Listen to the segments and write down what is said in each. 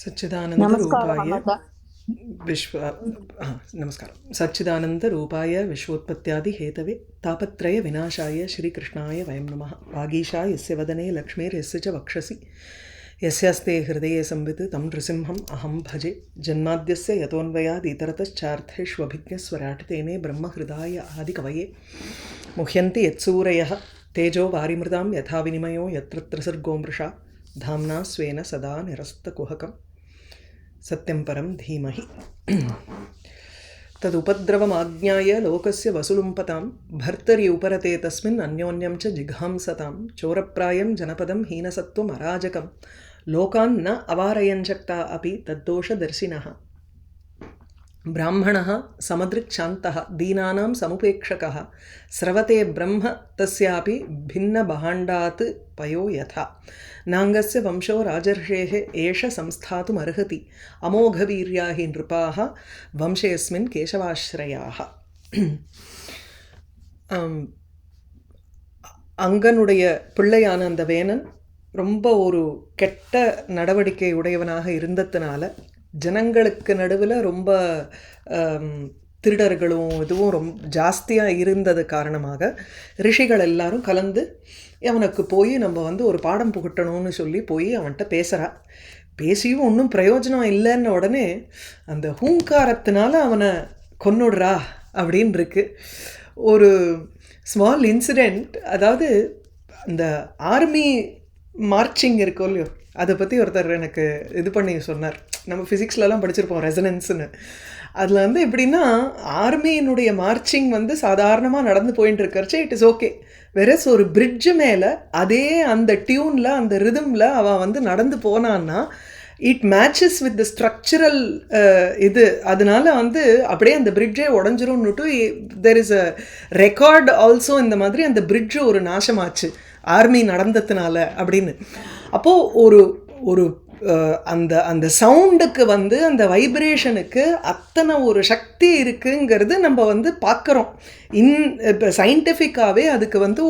नमस्कारः सच्चिदानन्दरूपाय माता। विश्व नमस्कारं सच्चिदानन्दरूपाय विश्वोत्पत्त्यादिहेतवे तापत्रयविनाशाय श्रीकृष्णाय वयं नमः। वागीशा यस्य वदने लक्ष्मीर्यस्य च वक्षसि यस्यास्ते हृदये संवित् तं नृसिंहम् अहं भजे। जन्माद्यस्य यतोऽन्वयादितरतश्चार्थेष्वभिज्ञस्वराट् तेने ब्रह्महृदाय आदिकवये मुह्यन्ति यत्सूरयः तेजो वारिमृदां यथा विनिमयो यत्र त्रिसर्गो मृषा धाम्ना स्वेन सदा निरस्तकुहकं सत्यं परं धीमहि। तदुपद्रवमाज्ञाय लोकस्य वसुलुम्पतां भर्तरि उपरते तस्मिन् अन्योन्यं च जिघांसतां चोरप्रायं जनपदं हीनसत्त्वम् अराजकं लोकान् न अवारयञ्शक्ता अपि तद्दोषदर्शिनः। ब्राह्मणः समदृक्शान्तः दीनानां समुपेक्षकः स्रवते ब्रह्म तस्यापि भिन्नभाण्डात् पयो यथा नाङ्गस्य वंशो राजर्षेः एष संस्थातुमर्हति अमोघवीर्या हि नृपाः वंशेऽस्मिन् केशवाश्रयाः। அங்கனுடைய பிள்ளையான அந்த வேணன் ரொம்ப ஒரு கெட்ட நடவடிக்கை உடையவனாக இருந்ததுனால ஜனங்களுக்கு நடுவில் ரொம்ப திருடர்களும் இதுவும் ரொம்ப ஜாஸ்தியாக இருந்தது காரணமாக ரிஷிகள் எல்லாரும் கலந்து அவனுக்கு போய் நம்ம வந்து ஒரு பாடம் புகட்டணும்னு சொல்லி போய் அவன்கிட்ட பேசுகிறா. பேசியும் ஒன்றும் பிரயோஜனம் இல்லைன்ன உடனே அந்த ஹூங்காரத்தினால அவனை கொன்னுடுறா அப்படின்னு இருக்கு. ஒரு ஸ்மால் இன்சிடெண்ட், அதாவது அந்த ஆர்மி மார்ச்சிங் இருக்கோ இல்லையோ, அதை பற்றி ஒருத்தர் எனக்கு இது பண்ணி சொன்னார். நம்ம ஃபிசிக்ஸ்லலாம் படிச்சிருப்போம் ரெசனன்ஸ்னு. அதில் வந்து எப்படின்னா ஆர்மியினுடைய மார்ச்சிங் வந்து சாதாரணமாக நடந்து போயின்னு இருக்கிறச்சு இட் இஸ் ஓகே. வெரஸ் ஒரு பிரிட்ஜு மேலே அதே அந்த டியூனில் அந்த ரிதமில் அவன் வந்து நடந்து போனான்னா it matches with the structural இது. அதனால வந்து அப்படியே அந்த பிரிட்ஜே உடஞ்சிரும்னுட்டு there is a record also. இந்த மாதிரி அந்த பிரிட்ஜு ஒரு நாசமாச்சு ஆர்மி நடந்ததுனால அப்படின்னு. அப்போது ஒரு ஒரு அந்த அந்த சவுண்டுக்கு வந்து அந்த வைப்ரேஷனுக்கு அத்தனை ஒரு சக்தி இருக்குங்கிறது நம்ம வந்து பார்க்குறோம். இப்போ சயின்டிஃபிக்காகவே அதுக்கு வந்து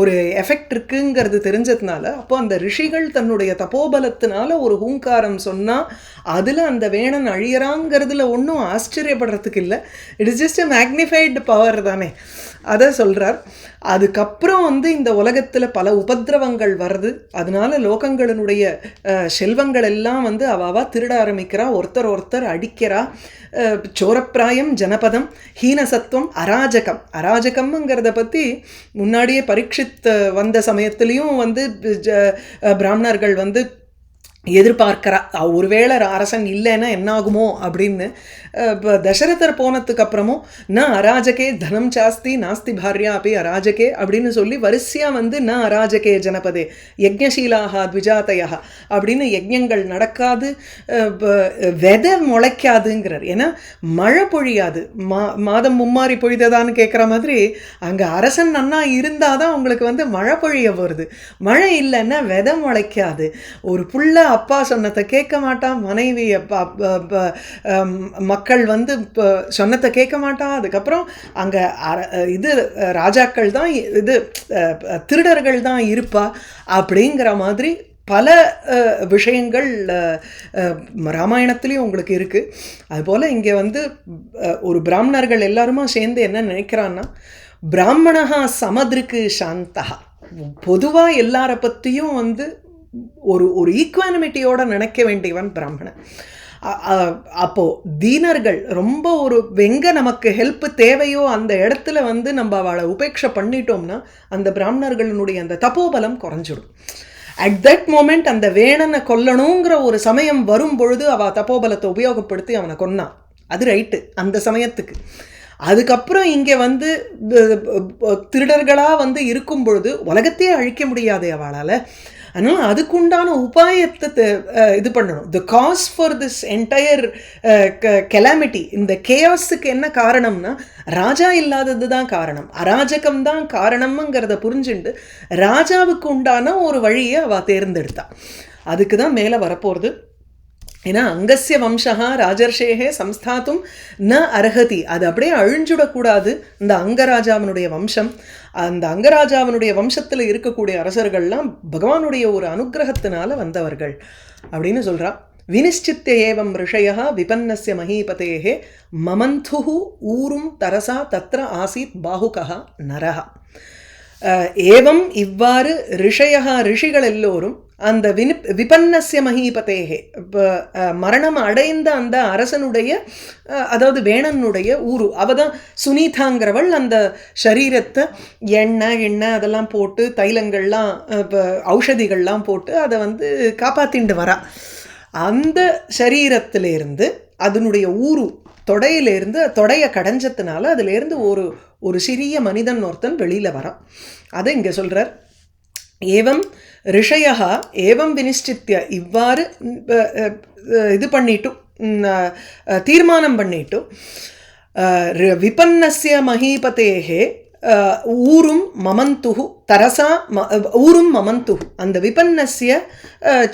ஒரு எஃபெக்ட் இருக்குங்கிறது தெரிஞ்சதுனால அப்போ அந்த ரிஷிகள் தன்னுடைய தபோபலத்தினால ஒரு ஹூங்காரம் சொன்னால் அதில் அந்த வேணன் அழியறாங்கிறதுல ஒன்றும் ஆச்சரியப்படுறதுக்கு இல்லை. It is just a magnified power தானே, அதை சொல்கிறார். அதுக்கப்புறம் வந்து இந்த உலகத்தில் பல உபதிரவங்கள் வருது. அதனால லோகங்களினுடைய செல்வங்கள் எல்லாம் வந்து அவாவா திருட ஆரம்பிக்கிறா, ஒருத்தர் அடிக்கிறா. சோரப்பிராயம் ஜனபதம் ஹீனசத்துவம் அராஜகம். அராஜகம்ங்கிறத பற்றி முன்னாடியே பரீட்சித் வந்த சமயத்துலேயும் வந்து பிராமணர்கள் வந்து எதிர்பார்க்கிறா, ஒருவேளை அரசன் இல்லைன்னா என்னாகுமோ அப்படின்னு. இப்போ தசரதர் போனதுக்கு அப்புறமும் ந அராஜகே தனம் சாஸ்தி நாஸ்தி பாரியா அப்படி அராஜகே அப்படின்னு சொல்லி வரிசையாக வந்து ந அராஜகே ஜனபதே யஜ்ஞசீலாக த்விஜாத்தையா அப்படின்னு யஜ்ஞங்கள் நடக்காது, வெதை முளைக்காதுங்கிறார். ஏன்னா மழை பொழியாது. மாதம் மும்மாறி பொழிததான்னு கேட்குற மாதிரி அங்கே அரசன் நன்னா இருந்தால் தான் உங்களுக்கு வந்து மழை பொழிய வருது. மழை இல்லைன்னா வெதை முளைக்காது. ஒரு புள்ள அப்பா சொன்னதை கேட்க மாட்டான், மனைவி மக்கள் வந்து சொன்னதை கேட்க மாட்டான். அதுக்கப்புறம் அங்கே இது ராஜாக்கள் தான், இது திருடர்கள் தான் இருப்பா அப்படிங்கிற மாதிரி பல விஷயங்கள் ராமாயணத்துலேயும் உங்களுக்கு இருக்குது. அதுபோல் இங்கே வந்து ஒரு பிராமணர்கள் எல்லாருமா சேர்ந்து என்ன நினைக்கிறான்னா பிராமணா சமதிருக்கு சாந்தா. பொதுவாக எல்லார பற்றியும் வந்து ஒரு ஈக்குவானிமிட்டியோட நினைக்க வேண்டியவன் பிராமணன். அப்போது தீனர்கள் ரொம்ப ஒரு எங்கே நமக்கு ஹெல்ப் தேவையோ அந்த இடத்துல வந்து நம்ம அவளை உபேட்சை பண்ணிட்டோம்னா அந்த பிராமணர்களுடைய அந்த தபோபலம் குறைஞ்சிடும். அட் தட் மோமெண்ட் அந்த வேணனை கொல்லணுங்கிற ஒரு சமயம் வரும் பொழுது அவள் தபோபலத்தை உபயோகப்படுத்தி அவனை கொன்னான். அது ரைட்டு அந்த சமயத்துக்கு. அதுக்கப்புறம் இங்கே வந்து திருடர்களாக வந்து இருக்கும் பொழுது உலகத்தையே அழிக்க முடியாது அவளால். அதனால் அதுக்குண்டான உபாயத்தை இது பண்ணணும். The cause for this entire calamity, இந்த கேயாஸுக்கு என்ன காரணம்னா ராஜா இல்லாதது தான் காரணம், அராஜகம் தான் காரணம்ங்கிறத புரிஞ்சுண்டு ராஜாவுக்கு உண்டான ஒரு வழியை அவள் தேர்ந்தெடுத்தா. அதுக்கு தான் மேலே வரப்போகிறது. ஏன்னா அங்கஸ்ய வம்சா ராஜர்ஷேகே சம்ஸ்தாத்தும் ந அர்ஹதி, அது அப்படியே அழிஞ்சுடக்கூடாது. இந்த அங்கராஜாவினுடைய வம்சம், அந்த அங்கராஜாவினுடைய வம்சத்தில் இருக்கக்கூடிய அரசர்கள்லாம் பகவானுடைய ஒரு அனுகிரகத்தினால வந்தவர்கள் அப்படின்னு சொல்றா. வினிஷ்சித்ய ஏவம் ரிஷயா விபன்னஸ்ய மஹீபதேஹே மமந்துஹு ஊரும் தரசா தத்ர ஆசீத் பாஹுகா நரஹா. ஏவம் இவ்வாறு ரிஷயா ரிஷிகள் எல்லோரும் அந்த விபன்னஸ்ய மஹீபதேஹே மரணம் அடைந்த அந்த அரசனுடைய அதாவது வேணனுடைய ஊரு, அவதான் சுனீதாங்கிறவள் அந்த சரீரத்தை எண்ணெய் அதெல்லாம் போட்டு தைலங்கள்லாம் ஔஷதிகள்லாம் போட்டு அதை வந்து காப்பாத்திண்டு வரா. அந்த சரீரத்திலேருந்து அதனுடைய ஊரு தொடையிலேருந்து தொடைய கடைஞ்சத்தினால அதுலேருந்து ஒரு சிறிய மனிதன் ஒருத்தன் வெளியில் வரான். அதை இங்கே சொல்கிறார். ஏவம் ரிஷயா ஏவம் வினிஷ்டித்ய, இவ்வாறு இது பண்ணிட்டு தீர்மானம் பண்ணிட்டு விபன்னஸ்ய மஹீபதேஹே ஊரும் மமந்துஹு தரசா ஊரும் மமந்துஹு, அந்த விபன்னஸ்ய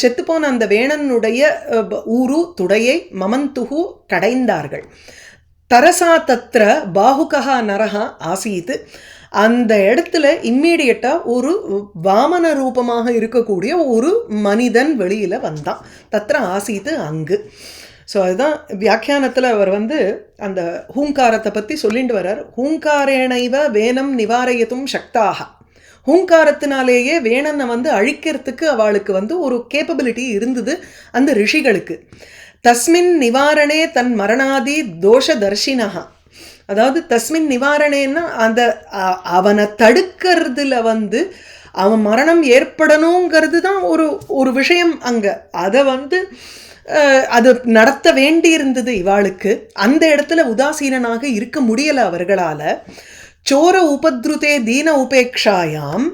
செத்துப்போன அந்த வேணனுடைய ஊரு துடையை மமந்துஹு கடைந்தார்கள். தரசா தத்ர பாஹுகா நரஹா ஆசீத், அந்த இடத்துல இம்மீடியட்டாக ஒரு வாமன ரூபமாக இருக்கக்கூடிய ஒரு மனிதன் வெளியில் வந்தான். தத்ர ஆசீத்து அங்கு. ஸோ அதுதான் வியாக்கியானத்தில் அவர் வந்து அந்த ஹூங்காரத்தை பற்றி சொல்லிட்டு வர்றார். ஹூங்காரேனைவ வேனம் நிவாரயத்தும் சக்தாக, ஹூங்காரத்தினாலேயே வேணனை வந்து அழிக்கிறதுக்கு அவளுக்கு வந்து ஒரு கேப்பபிலிட்டி இருந்தது அந்த ரிஷிகளுக்கு. தஸ்மின் நிவாரணே தன் மரணாதி தோஷ தர்ஷினஹா, அதாவது தஸ்மின் நிவாரணேன்னா அந்த அவனை தடுக்கிறதுல வந்து அவன் மரணம் ஏற்படணுங்கிறது தான் ஒரு விஷயம் அங்கே. அதை வந்து அது நடத்த வேண்டியிருந்தது இவாளுக்கு. அந்த இடத்துல உதாசீனனாக இருக்க முடியலை அவர்களால். சோர உபத்ருதே தீன உபேக்ஷாயாம்,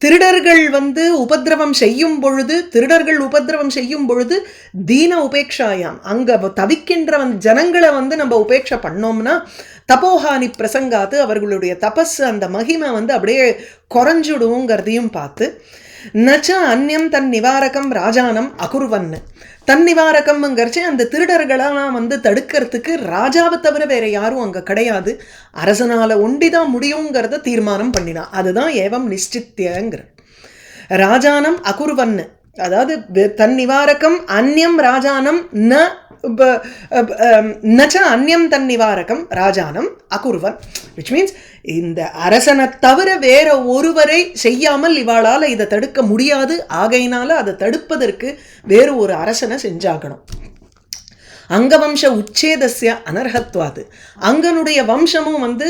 திருடர்கள் வந்து உபதிரவம் செய்யும் பொழுது, திருடர்கள் உபதிரவம் செய்யும் பொழுது தீன உபேக்ஷாயாம், அங்கே தவிக்கின்ற ஜனங்களை வந்து நம்ம உபேட்சை பண்ணோம்னா தபோஹானி பிரசங்காத்து, அவர்களுடைய தபஸ் அந்த மகிமை வந்து அப்படியே குறைஞ்சுடுங்கிறதையும் பார்த்து, நச்ச அந்நியம் தன் நிவாரகம் ராஜானம் அகுர்வன்னு, தன் நிவாரகம்ங்கிறச்சு அந்த திருடர்களெல்லாம் வந்து தடுக்கிறதுக்கு ராஜாவை தவிர வேற யாரும் அங்கே கிடையாது, அரசனால் ஒண்டிதான் முடியுங்கிறத தீர்மானம் பண்ணினான். அதுதான் ஏவம் நிச்சித்தியங்கிற. ராஜானம் அகுர்வன்னு, அதாவது தன் நிவாரகம் அந்நியம் ராஜானம் நச்ச அந்நியம் தன் நிவாரகம் ராஜானம் அகுர்வன், விச் மீன்ஸ் இந்த அரசனை தவிர வேற ஒருவரை செய்யாமல் இவாளால் இதை தடுக்க முடியாது. ஆகையினால அதை தடுப்பதற்கு வேறு ஒரு அரசனை செஞ்சாகணும். அங்கவம்ச உச்சேதஸ்ய அனர்ஹத்வாது, அங்கனுடைய வம்சமும் வந்து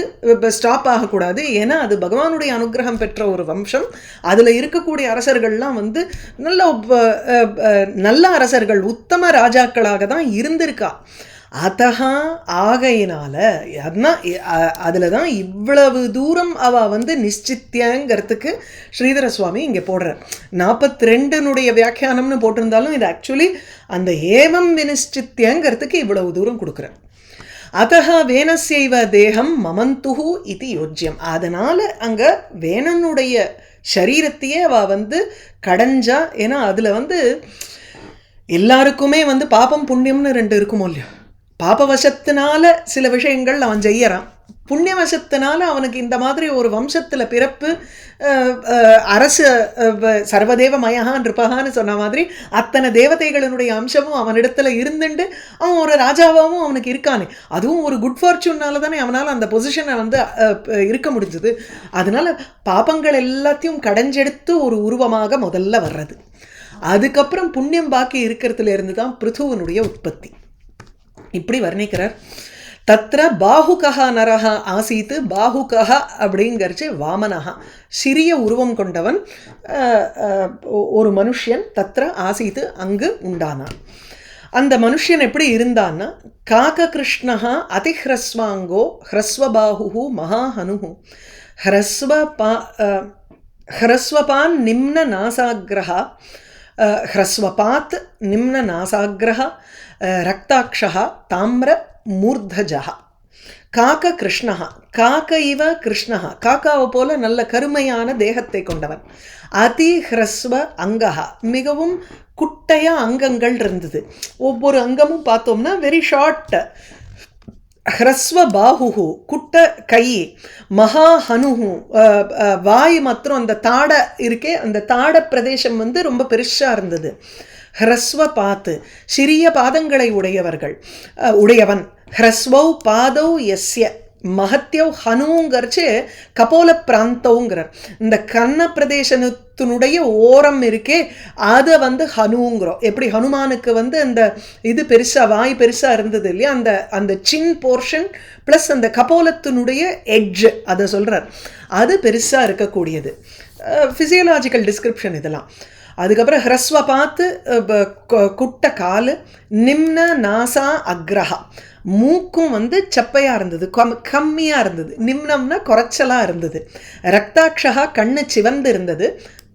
ஸ்டாப் ஆகக்கூடாது. ஏன்னா அது பகவானுடைய அனுகிரகம் பெற்ற ஒரு வம்சம். அதில் இருக்கக்கூடிய அரசர்கள்லாம் வந்து நல்ல அரசர்கள், உத்தம ராஜாக்களாக தான் இருந்திருக்கா. அதஹா ஆகையினால அதில் தான் இவ்வளவு தூரம் அவள் வந்து நிச்சித்தியங்கிறதுக்கு ஸ்ரீதர சுவாமி இங்கே போடுறார். 42 வியாக்கியானம்னு போட்டிருந்தாலும் இது ஆக்சுவலி அந்த ஏவம் வினிஷ்சித்தியங்கிறதுக்கு இவ்வளவு தூரம் கொடுக்குறார். அதஹா வேனஸ்யைவ தேகம் மமந்துஹு இது யோஜ்யம், அதனால் அங்கே வேணனுடைய சரீரத்தையே அவள் வந்து கடைஞ்சா. ஏன்னா அதில் வந்து எல்லாருக்குமே வந்து பாபம் புண்ணியம்னு 2 இருக்குமோ இல்லையோ. பாபவசத்தினால சில விஷயங்கள் அவன் செய்யறான், புண்ணியவசத்தினால அவனுக்கு இந்த மாதிரி ஒரு வம்சத்தில் பிறப்பு, அரசு சர்வதேவ மயஹான் இருப்பகான்னு சொன்ன மாதிரி அத்தனை தேவதைகளினுடைய அம்சமும் அவனிடத்துல இருந்துட்டு அவன் ஒரு ராஜாவாகவும் அவனுக்கு இருக்கானே, அதுவும் ஒரு குட் ஃபார்ச்சூன்னால தானே அவனால் அந்த பொசிஷனை வந்து இருக்க முடிஞ்சது. அதனால பாபங்கள் எல்லாத்தையும் கடைஞ்செடுத்து ஒரு உருவமாக முதல்ல வர்றது. அதுக்கப்புறம் புண்ணியம் பாக்கி இருக்கிறதுல இருந்து தான் பிருத்துவனுடைய உற்பத்தி. இப்படி வர்ணிக்கிறார். தத்ர பாஹுகா நரஹா ஆசீத்து, பாஹுகா அப்படிங்கிறச்சு வாமனஹா, சிறிய உருவம் கொண்டவன் ஒரு மனுஷன். தத்ர ஆசீத்து அங்கு உண்டானான். அந்த மனுஷன் எப்படி இருந்தான்னா, காக கிருஷ்ணஹா அதிஹ்ரஸ்வாங்கோ ஹ்ரஸ்வபாஹு மகாஹனுஹு ஹ்ரஸ்வபான் நிம்ன நாசாக்ரஹா ஹ்ரஸ்வபாத் நிம்ன நாசாக்ரஹா ரக்தாக்ஷா தாமிர மூர்தஜா. காக்க கிருஷ்ணஹா, காக்க இவ கிருஷ்ணஹா, காக்காவை போல நல்ல கருமையான தேகத்தை கொண்டவன். அதி ஹ்ரஸ்வ அங்கஹா, மிகவும் குட்டையா அங்கங்கள் இருந்தது. ஒவ்வொரு அங்கமும் பார்த்தோம்னா வெரி ஷார்ட். ஹ்ரஸ்வ பாஹுஹு, குட்ட கை. மகா ஹனுஹு, வாய் மாத்திரம் அந்த தாடை இருக்கே, அந்த தாட பிரதேசம் வந்து ரொம்ப பெருசா இருந்தது. ஹ்ரஸ்வ பாத்து, சிறிய பாதங்களை உடையவன். ஹ்ரஸ்வௌ பாதௌ யஸ்ய மகத்யவ் ஹனுங்கிறச்சு கபோல பிராந்தவுங்கிறார். இந்த கன்ன பிரதேசத்தினுடைய ஓரம் இருக்கே அதை வந்து ஹனுங்கிறோம். எப்படி ஹனுமானுக்கு வந்து அந்த இது பெருசா, வாய் பெருசா இருந்தது இல்லையா, அந்த அந்த சின் போர்ஷன் பிளஸ் அந்த கபோலத்தினுடைய எட்ஜ் அதை சொல்றார். அது பெருசா இருக்கக்கூடியது. ஃபிசியலாஜிக்கல் டிஸ்கிரிப்ஷன் இதெல்லாம். அதுக்கப்புறம் ஹ்ரஸ்வ பார்த்து குட்ட காலு. நிம்ன நாசா அக்ரஹா, மூக்கும் வந்து சப்பையா இருந்தது, கம்மியா இருந்தது. நிம்னம்னா குறைச்சலா இருந்தது. ரக்தாட்சகா, கண்ணு சிவந்து இருந்தது.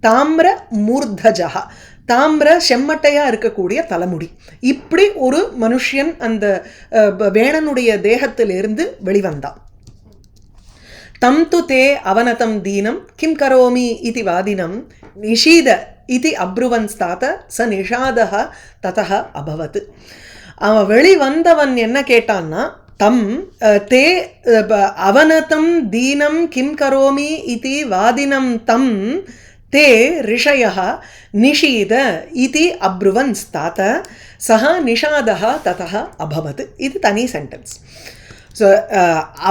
தாமிர மூர்தஜகா, தாமிர செம்மட்டையா இருக்கக்கூடிய தலைமுடி. இப்படி ஒரு மனுஷன் அந்த வேணனுடைய தேகத்திலிருந்து வெளிவந்தான். தம் து தே அவனதம் தீனம் கிம் கரோமி இது வாதினம் நிஷீத இது அப்ருவன் ஸ்தாத ச நிஷாதஹ ததஹ அபவத். அவன் வெளிவந்தவன் என்ன கேட்டான்னா, தம் தே அவனதம் தீனம் கிம் கரோமி இது வாதினம் தம் தே ரிஷயः நிஷீத இது அப்ருவன் ஸ்தாத சஹ நிஷாதஹ ததஹ அபவத். இது தனி சென்டென்ஸ். ஸோ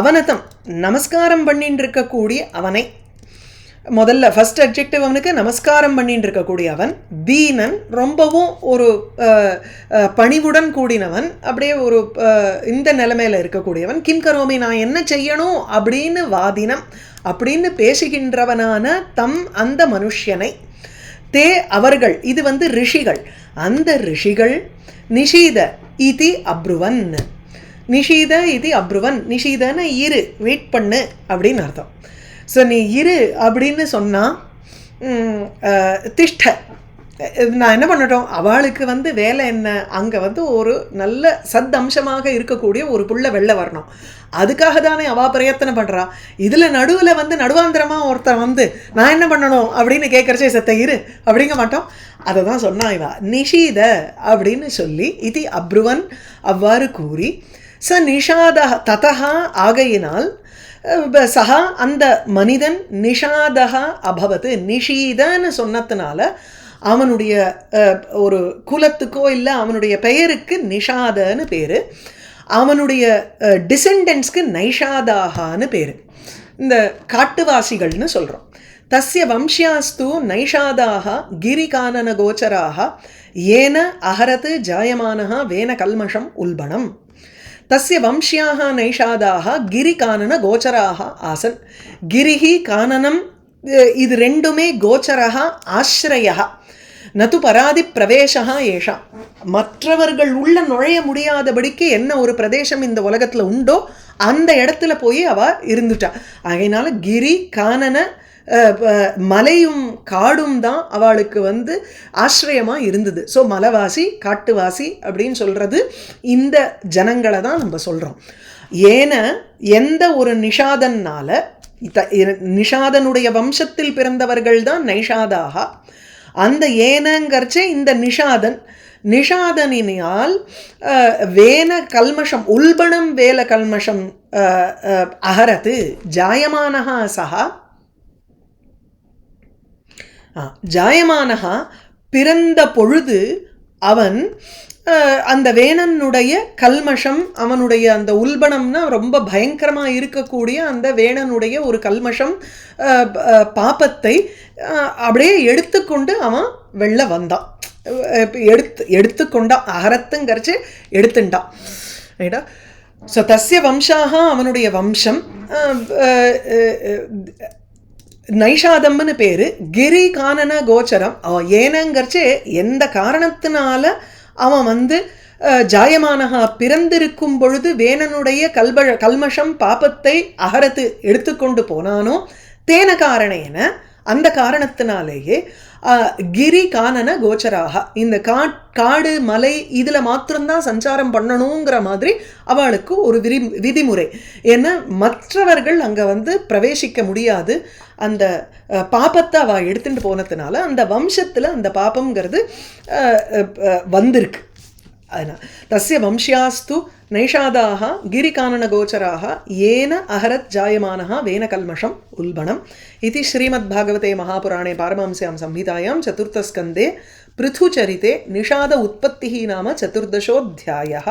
அவனதம், நமஸ்காரம் பண்ணிட்டு இருக்கக்கூடிய அவனை, முதல்ல ஃபர்ஸ்ட் அட்ஜெக்டிவ் அவனுக்கு நமஸ்காரம் பண்ணிட்டு இருக்கக்கூடிய அவன். தீனன், ரொம்பவும் ஒரு பணிவுடன் கூடினவன், அப்படியே ஒரு இந்த நிலைமையில் இருக்கக்கூடியவன். கிம் கரோமி, நான் என்ன செய்யணும் அப்படின்னு வாதினம் அப்படின்னு பேசுகின்றவனான தம் அந்த மனுஷனை. தே அவர்கள், இது வந்து ரிஷிகள். அந்த ரிஷிகள் நிஷீத இதி அப்ருவன். நிஷீத இது அப்ருவன். நிஷீதன இரு, வெயிட் பண்ணு அப்படின்னு அர்த்தம். ஸோ நீ இரு அப்படின்னு சொன்னால் திஷ்ட, நான் என்ன பண்ணட்டும், அவளுக்கு வந்து வேலை என்ன, அங்கே வந்து ஒரு நல்ல சத் அம்சமாக இருக்கக்கூடிய ஒரு புள்ள வெளில வரணும். அதுக்காக தானே அவள் பிரயத்தனை பண்ணுறா. இதில் நடுவில் வந்து நடுவாந்திரமாக ஒருத்தர் வந்து நான் என்ன பண்ணணும் அப்படின்னு கேட்குறச்சே செத்த இரு அப்படிங்க மாட்டோம். அதை தான் சொன்னா இவா நிஷீத அப்படின்னு சொல்லி இது அப்ருவன் அவ்வாறு கூறி ச நிஷாத ததஹா ஆகையினால் சஹா அந்த மனிதன் நிஷாதஹா அபவத். நிஷீதன்னு சொன்னதுனால அவனுடைய ஒரு குலத்துக்கோ இல்லை அவனுடைய பெயருக்கு நிஷாதன்னு பேர். அவனுடைய டிசெண்டன்ஸ்க்கு நைஷாதாகான்னு பேர். இந்த காட்டுவாசிகள்னு சொல்கிறோம். தஸ்ய வம்சியாஸ்து நைஷாதாக கிரிகானன கோச்சராக ஏன அஹரத் ஜாயமானஹ வேன கல்மஷம் உல்பணம். தஸ்ய வம்சியாக நைஷாதாக கிரிகானன கோச்சராக ஆசன். கிரிஹி கானனம் இது ரெண்டுமே கோச்சரः ஆஸ்ரயः நது பராதி பிரவேசா ஏஷா. மற்றவர்கள் உள்ள நுழைய முடியாதபடிக்கு என்ன ஒரு பிரதேசம் இந்த உலகத்தில் உண்டோ அந்த இடத்துல போய் அவ இருந்துட்டா. ஆகையினால கிரி கானன மலையும் காடும் தான் அவளுக்கு வந்து ஆசிரியமாக இருந்தது. ஸோ மலைவாசி காட்டுவாசி அப்படின்னு சொல்கிறது இந்த ஜனங்களை தான் நம்ம சொல்கிறோம். ஏன எந்த ஒரு நிஷாதன்னால, நிஷாதனுடைய வம்சத்தில் பிறந்தவர்கள் தான் நைஷாதாக. அந்த ஏனங்கர்ச்சே இந்த நிஷாதனினால் வேன கல்மஷம் உல்பணம் வேல கல்மஷம் அஹரத்து ஜாயமானஹா சஹா. ஜாயமானஹா பிறந்த பொழுது அவன் அந்த வேணனுடைய கல்மஷம், அவனுடைய அந்த உல்பணம்னா ரொம்ப பயங்கரமாக இருக்கக்கூடிய அந்த வேணனுடைய ஒரு கல்மஷம் பாப்பத்தை அப்படியே எடுத்துக்கொண்டு அவன் வெளில வந்தான். எடுத்துக்கொண்டான். அகரத்துங்கிறச்சு எடுத்துட்டான். ரைட்டா? ஸோ தஸ்ய வம்சாக அவனுடைய வம்சம் நைஷாதம்னு பேர். கிரி கானன கோச்சரம். அவன் ஏனங்கர்ச்சே எந்த காரணத்தினால அவன் வந்து ஜாயமானஹா பிறந்திருக்கும் பொழுது வேணனுடைய கல்மஷம் பாப்பத்தை அகரத்து எடுத்துக்கொண்டு போனானோ தேன காரணேன அந்த காரணத்தினாலேயே கிரி கானன கோச்சராக, இந்த காடு மலை இதில் மாத்திரம்தான் சஞ்சாரம் பண்ணணுங்கிற மாதிரி அவளுக்கு ஒரு விதிமுறை. ஏன்னா மற்றவர்கள் அங்கே வந்து பிரவேசிக்க முடியாது. அந்த பாபத்தை அவள் எடுத்துட்டு போனதுனால அந்த வம்சத்தில் அந்த பாபங்கிறது வந்திருக்கு. அதனால் தஸ்ய வம்சியாஸ்து நைஷாதாக கிரிகானனகோச்சராக ஏன அஹரத் ஜாயமானः வேன கல்மஷம் உல்பணம் இது ஸ்ரீமத்பாகவதே மகாபுராணே பாரமஹம்ஸ்யாம் संहितायां चतुर्थस्कन्धे पृथुचरिते निषाद उत्पत्तिः नाम चतुर्दशोऽध्यायः.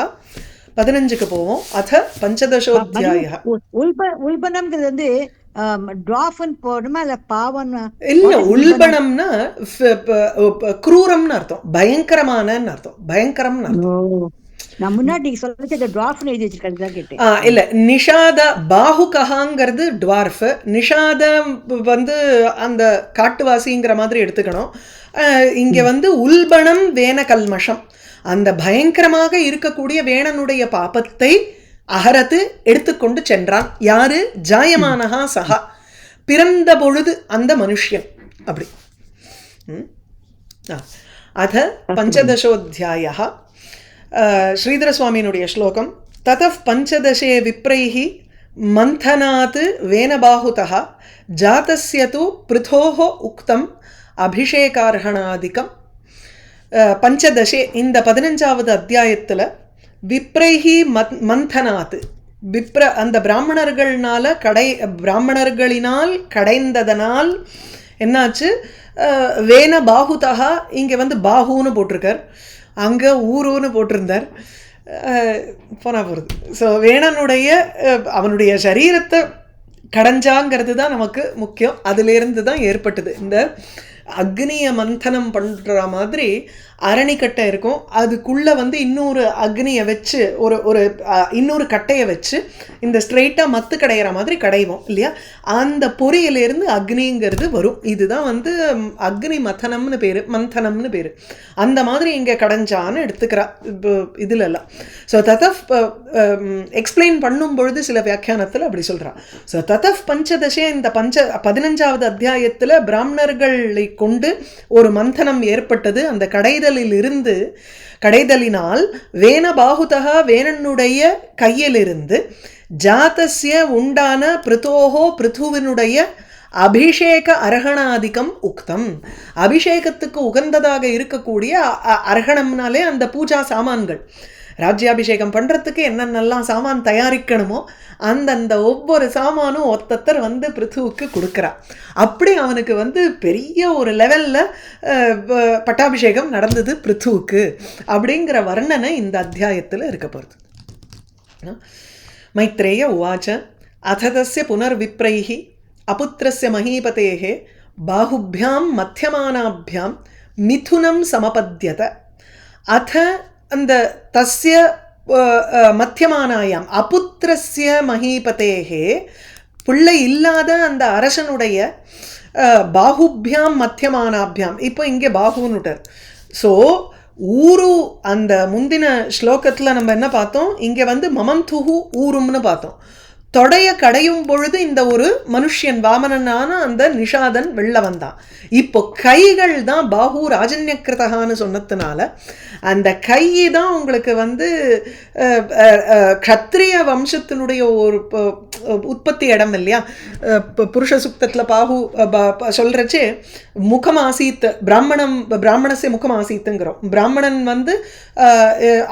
15க்கு போவோம். அத பஞ்சதசோऽध्यायः. உல்பணம்ங்கிறது வந்து ட்வாஃபன் போடுமா இல்ல பாவன்? இல்ல, உல்பணம்னா க்ரூரம்னு அர்த்தம், பயங்கரமானன்னு அர்த்தம், பயங்கரம்னு அர்த்தம். நான் முன்னாடி சொல்லிச்சு அந்த ட்வார்ஃப்னு எழுதி வச்சிருக்கேன் கேட்டேன். இல்ல, நிஷாத பாஹுகஹாங்கிறது ட்வார்ஃப், நிஷாத வந்து அந்த காட்டுவாசிங்கிற மாதிரி எடுத்துக்கணும். இங்க வந்து உல்பணம் வேன கல்மஷம், அந்த பயங்கரமாக இருக்கக்கூடிய வேணனுடைய பாபத்தை அகரத்து எடுத்துக்கொண்டு சென்றான். யாரு? ஜாயமானஹா சஹா, பிறந்த பொழுது அந்த மனுஷ்யன். அப்படி அத பஞ்சதசோऽध्यायः. ஸ்ரீதர சுவாமியினுடைய ஸ்லோகம். ததஃ பஞ்சதசே விப்ரைஹி மந்தனாத் வேனபாஹுதः ஜாதஸ்ய து பிருதோஹ உக்தம் அபிஷேகார்ஹணாதிகம். பஞ்சதசே, இந்த 15வது அத்தியாயத்தில் விப்ரைஹி மந்தனாத், அந்த பிராமணர்களினால் கடைந்ததனால் என்னாச்சு? வேன பாகுதா, இங்கே வந்து பாகுன்னு போட்டிருக்கார், அங்கே ஊருன்னு போட்டிருந்தார், போனால் போகிறது. ஸோ வேணனுடைய அவனுடைய சரீரத்தை கடைஞ்சாங்கிறது தான் நமக்கு முக்கியம். அதிலேருந்து தான் ஏற்பட்டது இந்த அக்னிய மந்தனம் பண்ணுற மாதிரி அரணிக்கட்டை இருக்கும், அதுக்குள்ளே வந்து இன்னொரு அக்னியை வச்சு ஒரு இன்னொரு கட்டையை வச்சு இந்த ஸ்ட்ரெயிட்டாக மத்து கடையிற மாதிரி கடைவோம் இல்லையா, அந்த பொறியிலேருந்து அக்னிங்கிறது வரும். இதுதான் வந்து அக்னி மந்தனம்னு பேர். அந்த மாதிரி இங்கே கடைஞ்சான்னு எடுத்துக்கிறா இப்போ இதிலெல்லாம். ஸோ ததஃப் எக்ஸ்பிளைன் பண்ணும் பொழுது சில வியாக்கியானத்தில் அப்படி சொல்கிறான். ஸோ ததஃப் பஞ்சதசே, இந்த 15வது அத்தியாயத்தில் பிராமணர்களை கொண்டு ஒரு மந்தனம் ஏற்பட்டது. அந்த கடைதலினால் வேன பாகுதா, வேணனுடைய கையிலிருந்து ஜாதஸ்ய உண்டான பிருதோஹோ, பிருத்துவினுடைய அபிஷேக அரகணாதிகம் உக்தம், அபிஷேகத்துக்கு உகந்ததாக இருக்கக்கூடிய அரகணம்னாலே அந்த பூஜா சாமான்கள், ராஜ்யாபிஷேகம் பண்ணுறதுக்கு என்னென்னலாம் சாமான் தயாரிக்கணுமோ அந்தந்த ஒவ்வொரு சாமானும் ஒருத்தர் வந்து பிருத்துவுக்கு கொடுக்குறா. அப்படி அவனுக்கு வந்து பெரிய ஒரு லெவலில் பட்டாபிஷேகம் நடந்தது பிருத்துவுக்கு அப்படிங்கிற வர்ணனை இந்த அத்தியாயத்தில் இருக்க போகிறது. மைத்ரேய உவாச்ச அததஸ்ய புனர்விப்ரைஹி அபுத்திரஸ்ய மஹீபதேஹ பாஹுபியாம் மத்தியமானாபியாம் மிதுனம் சமபத்யத. அத அந்த தஸ்ய மத்தியமானாயாம் அபுத்திரஸ்ய மஹீபதேஹே, பிள்ளை இல்லாத அந்த அரசனுடைய பாஹுபியாம் மத்தியமானாபியாம், இப்போ இங்கே பாகுன்னுட்டார். ஸோ ஊரு, அந்த முந்தின ஸ்லோகத்தில் நம்ம என்ன பார்த்தோம், இங்கே வந்து மமந்துஹு ஊரும்னு பார்த்தோம். தொடைய கடையும் பொழுது இந்த ஒரு மனுஷன் வாமனனான அந்த நிஷாதன் வெளில வந்தான். இப்போ கைகள் தான் பாஹு ராஜன்யக்கிருதகான்னு சொன்னதுனால அந்த கை தான் உங்களுக்கு வந்து க்ஷத்ரிய வம்சத்தினுடைய ஒரு உற்பத்தி இடம் இல்லையா. புருஷ சுக்தத்தில் பாஹு சொல்கிறச்சே முகம் ஆசீத், பிராமணசே முகம் ஆசீத்துங்கிறோம். பிராமணன் வந்து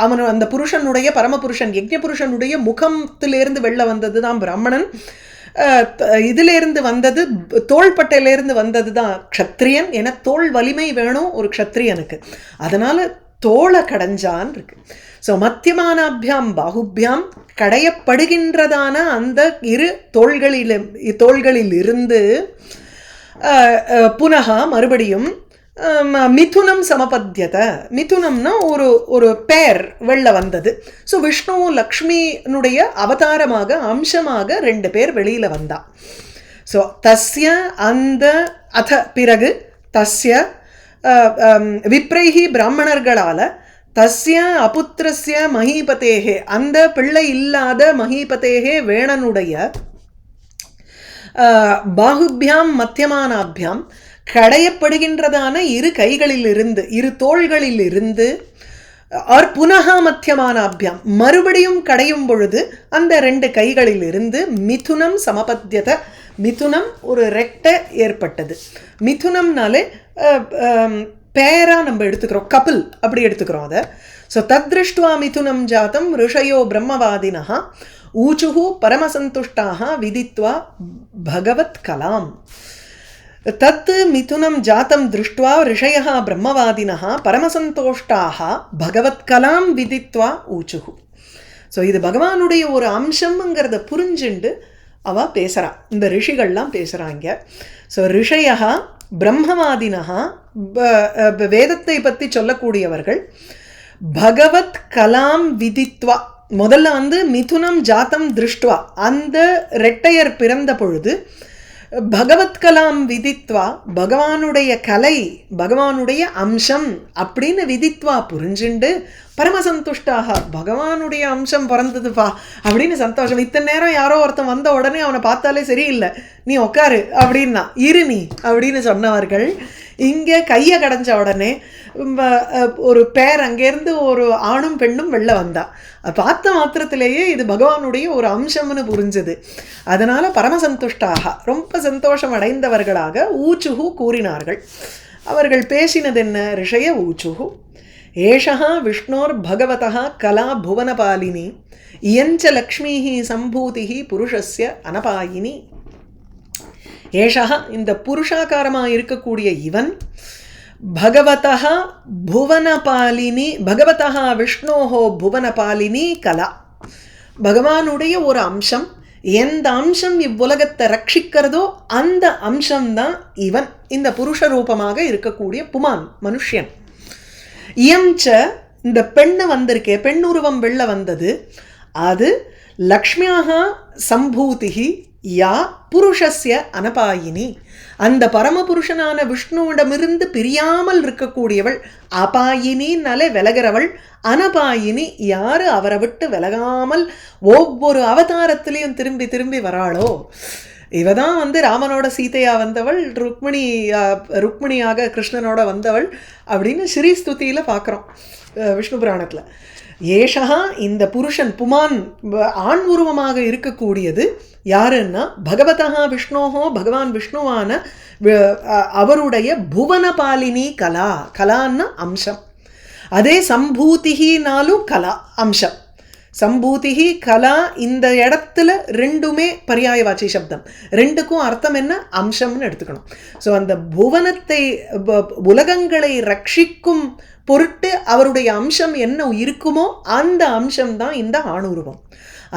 அவன் அந்த புருஷனுடைய பரமபுருஷன் யஜ்ஞபுருஷனுடைய முகத்திலேருந்து வெளில வந்தது தான் பிராமணன். இதிலேருந்து வந்தது, தோள்பட்டையிலேருந்து வந்தது தான் க்ஷத்ரியன். என தோல் வலிமை வேணும் ஒரு க்ஷத்ரியனுக்கு, அதனால் தோளை கடைஞ்சான் இருக்கு. ஸோ மத்தியமானாபியாம் பாகுபியாம், கடையப்படுகின்றதான அந்த இரு தோள்களில் இருந்து புனகா மறுபடியும் மிதுனம் சமபத்தியத. மிதுனம்னா ஒரு பேர் வெளில வந்தது. ஸோ விஷ்ணுவும் லக்ஷ்மியினுடைய அவதாரமாக அம்சமாக 2 பேர் வெளியில் வந்தா. ஸோ தஸ்ய அந்த அத பிறகு தஸ்ய விப்ரைஹி பிராமணர்களால் தஸ்ய அபுத்திரஸ்ய மஹீபதேஹே, அந்த பிள்ளை இல்லாத மஹீபதேஹே வேணனுடைய பாகுபியாம் மத்தியமானாபியாம், கடையப்படுகின்றதான இரு கைகளிலிருந்து இரு தோள்களிலிருந்து ஆர் புனகா மத்தியமானாபியாம் மறுபடியும் கடையும் பொழுது அந்த ரெண்டு கைகளிலிருந்து மிதுனம் சமபத்தியத மிதுனம் ஒரு ரெட்டை ஏற்பட்டது. மிதுனம்னாலே பேரா நம்ம எடுத்துக்கிறோம், கபில் அப்படி எடுத்துக்கிறோம் அதை. ஸோ தத்ருஷ்டுவா மிதுனம் ஜாத்தம் ரிஷயோ பிரம்மவாதினஹ ஊச்சுஹு பரமசந்துஷ்டாக விதித்வா பகவத் கலாம். தத் மிதுனம் ஜாத்தம் திருஷ்டுவா ரிஷயः பிரம்மவாதினः பரமசந்தோஷ்டாக பகவத்கலாம் விதித்வா ஊச்சுஹு. ஸோ இது பகவானுடைய ஒரு அம்சம்ங்கிறத புரிஞ்சுண்டு அவ பேசுகிறா, இந்த ரிஷிகள்லாம் பேசுகிறாங்க. ஸோ ரிஷயः பிரம்மவாதினः வேதத்தை பற்றி சொல்லக்கூடியவர்கள் பகவத் கலாம் விதித்வா. முதல்ல வந்து மிதுனம் ஜாத்தம் திருஷ்டுவா அந்த ரெட்டையர் பிறந்த பொழுது பகவத்கலாம் விதித்வா பகவானுடைய கலை பகவானுடைய அம்சம் அப்படின்னு விதித்வா புரிஞ்சுண்டு பரமசந்துஷ்டாக பகவானுடைய அம்சம் பிறந்ததுப்பா அப்படின்னு சந்தோஷம். இத்தனை நேரம் யாரோ ஒருத்தன் வந்த உடனே அவனை பார்த்தாலே சரியில்லை, நீ உட்காரு அப்படின்னா இரு நீ அப்படின்னு சொன்னவர்கள் இங்கே கையை கடைஞ்ச உடனே ஒரு பேர் அங்கேருந்து ஒரு ஆணும் பெண்ணும் வெளில வந்தா. பார்த்த மாத்திரத்திலேயே இது பகவானுடைய ஒரு அம்சம்னு புரிஞ்சது. அதனால் பரமசந்துஷ்டாக ரொம்ப சந்தோஷம் அடைந்தவர்களாக ஊச்சுஹு கூறினார்கள். அவர்கள் பேசினது என்ன? ரிஷய ஊச்சுஹு ஏஷா விஷ்ணோர் பகவதः கலா புவனபாலினி இயஞ்ச லக்ஷ்மீஹி சம்பூதிஹி புருஷஸ்ய அனபாயினி. ஏஷா இந்த புருஷாகாரமாக இருக்கக்கூடிய இவன் பகவதः புவனபாலினி பகவதः விஷ்ணோஹோ புவனபாலினி கலா பகவானுடைய ஒரு அம்சம். எந்த அம்சம் இவ்வுலகத்தை ரட்சிக்கிறதோ அந்த அம்சம்தான் இவன், இந்த புருஷ ரூபமாக இருக்கக்கூடிய புமான் மனுஷன். இயம்ச இந்த பெண்ணு வந்திருக்கே, பெண்ணுருவம் வெள்ள வந்தது, அது லக்ஷ்மியாக சம்பூதிகி யா புருஷஸ்ய அனபாயினி அந்த பரமபுருஷனான விஷ்ணுவிடமிருந்து பிரியாமல் இருக்கக்கூடியவள். அபாயினின்னாலே விலகிறவள், அனபாயினி யாரு அவரை விட்டு விலகாமல் ஒவ்வொரு அவதாரத்திலையும் திரும்பி திரும்பி வராளோ. இவ தான் வந்து ராமனோட சீதையா வந்தவள், ருக்மிணியாக கிருஷ்ணனோட வந்தவள் அப்படின்னு ஸ்ரீஸ்துதியில் பார்க்குறோம் விஷ்ணு புராணத்தில். ஏஷா இந்த புருஷன் புமான் ஆண் உருவமாக இருக்கக்கூடியது யாருன்னா பகவதா விஷ்ணோஹோ பகவான் விஷ்ணுவான அவருடைய புவனபாலினி கலா. கலான்னா அம்சம். அதே சம்பூதிகினாலும் கலா அம்சம். சம்பூதிகி கலா இந்த இடத்துல ரெண்டுமே பர்யாயவாச்சி சப்தம், ரெண்டுக்கும் அர்த்தம் என்ன? அம்சம்னு எடுத்துக்கணும். ஸோ அந்த புவனத்தை உலகங்களை ரட்சிக்கும் பொருட்டு அவருடைய அம்சம் என்ன இருக்குமோ அந்த அம்சம்தான் இந்த ஆணுருவம்.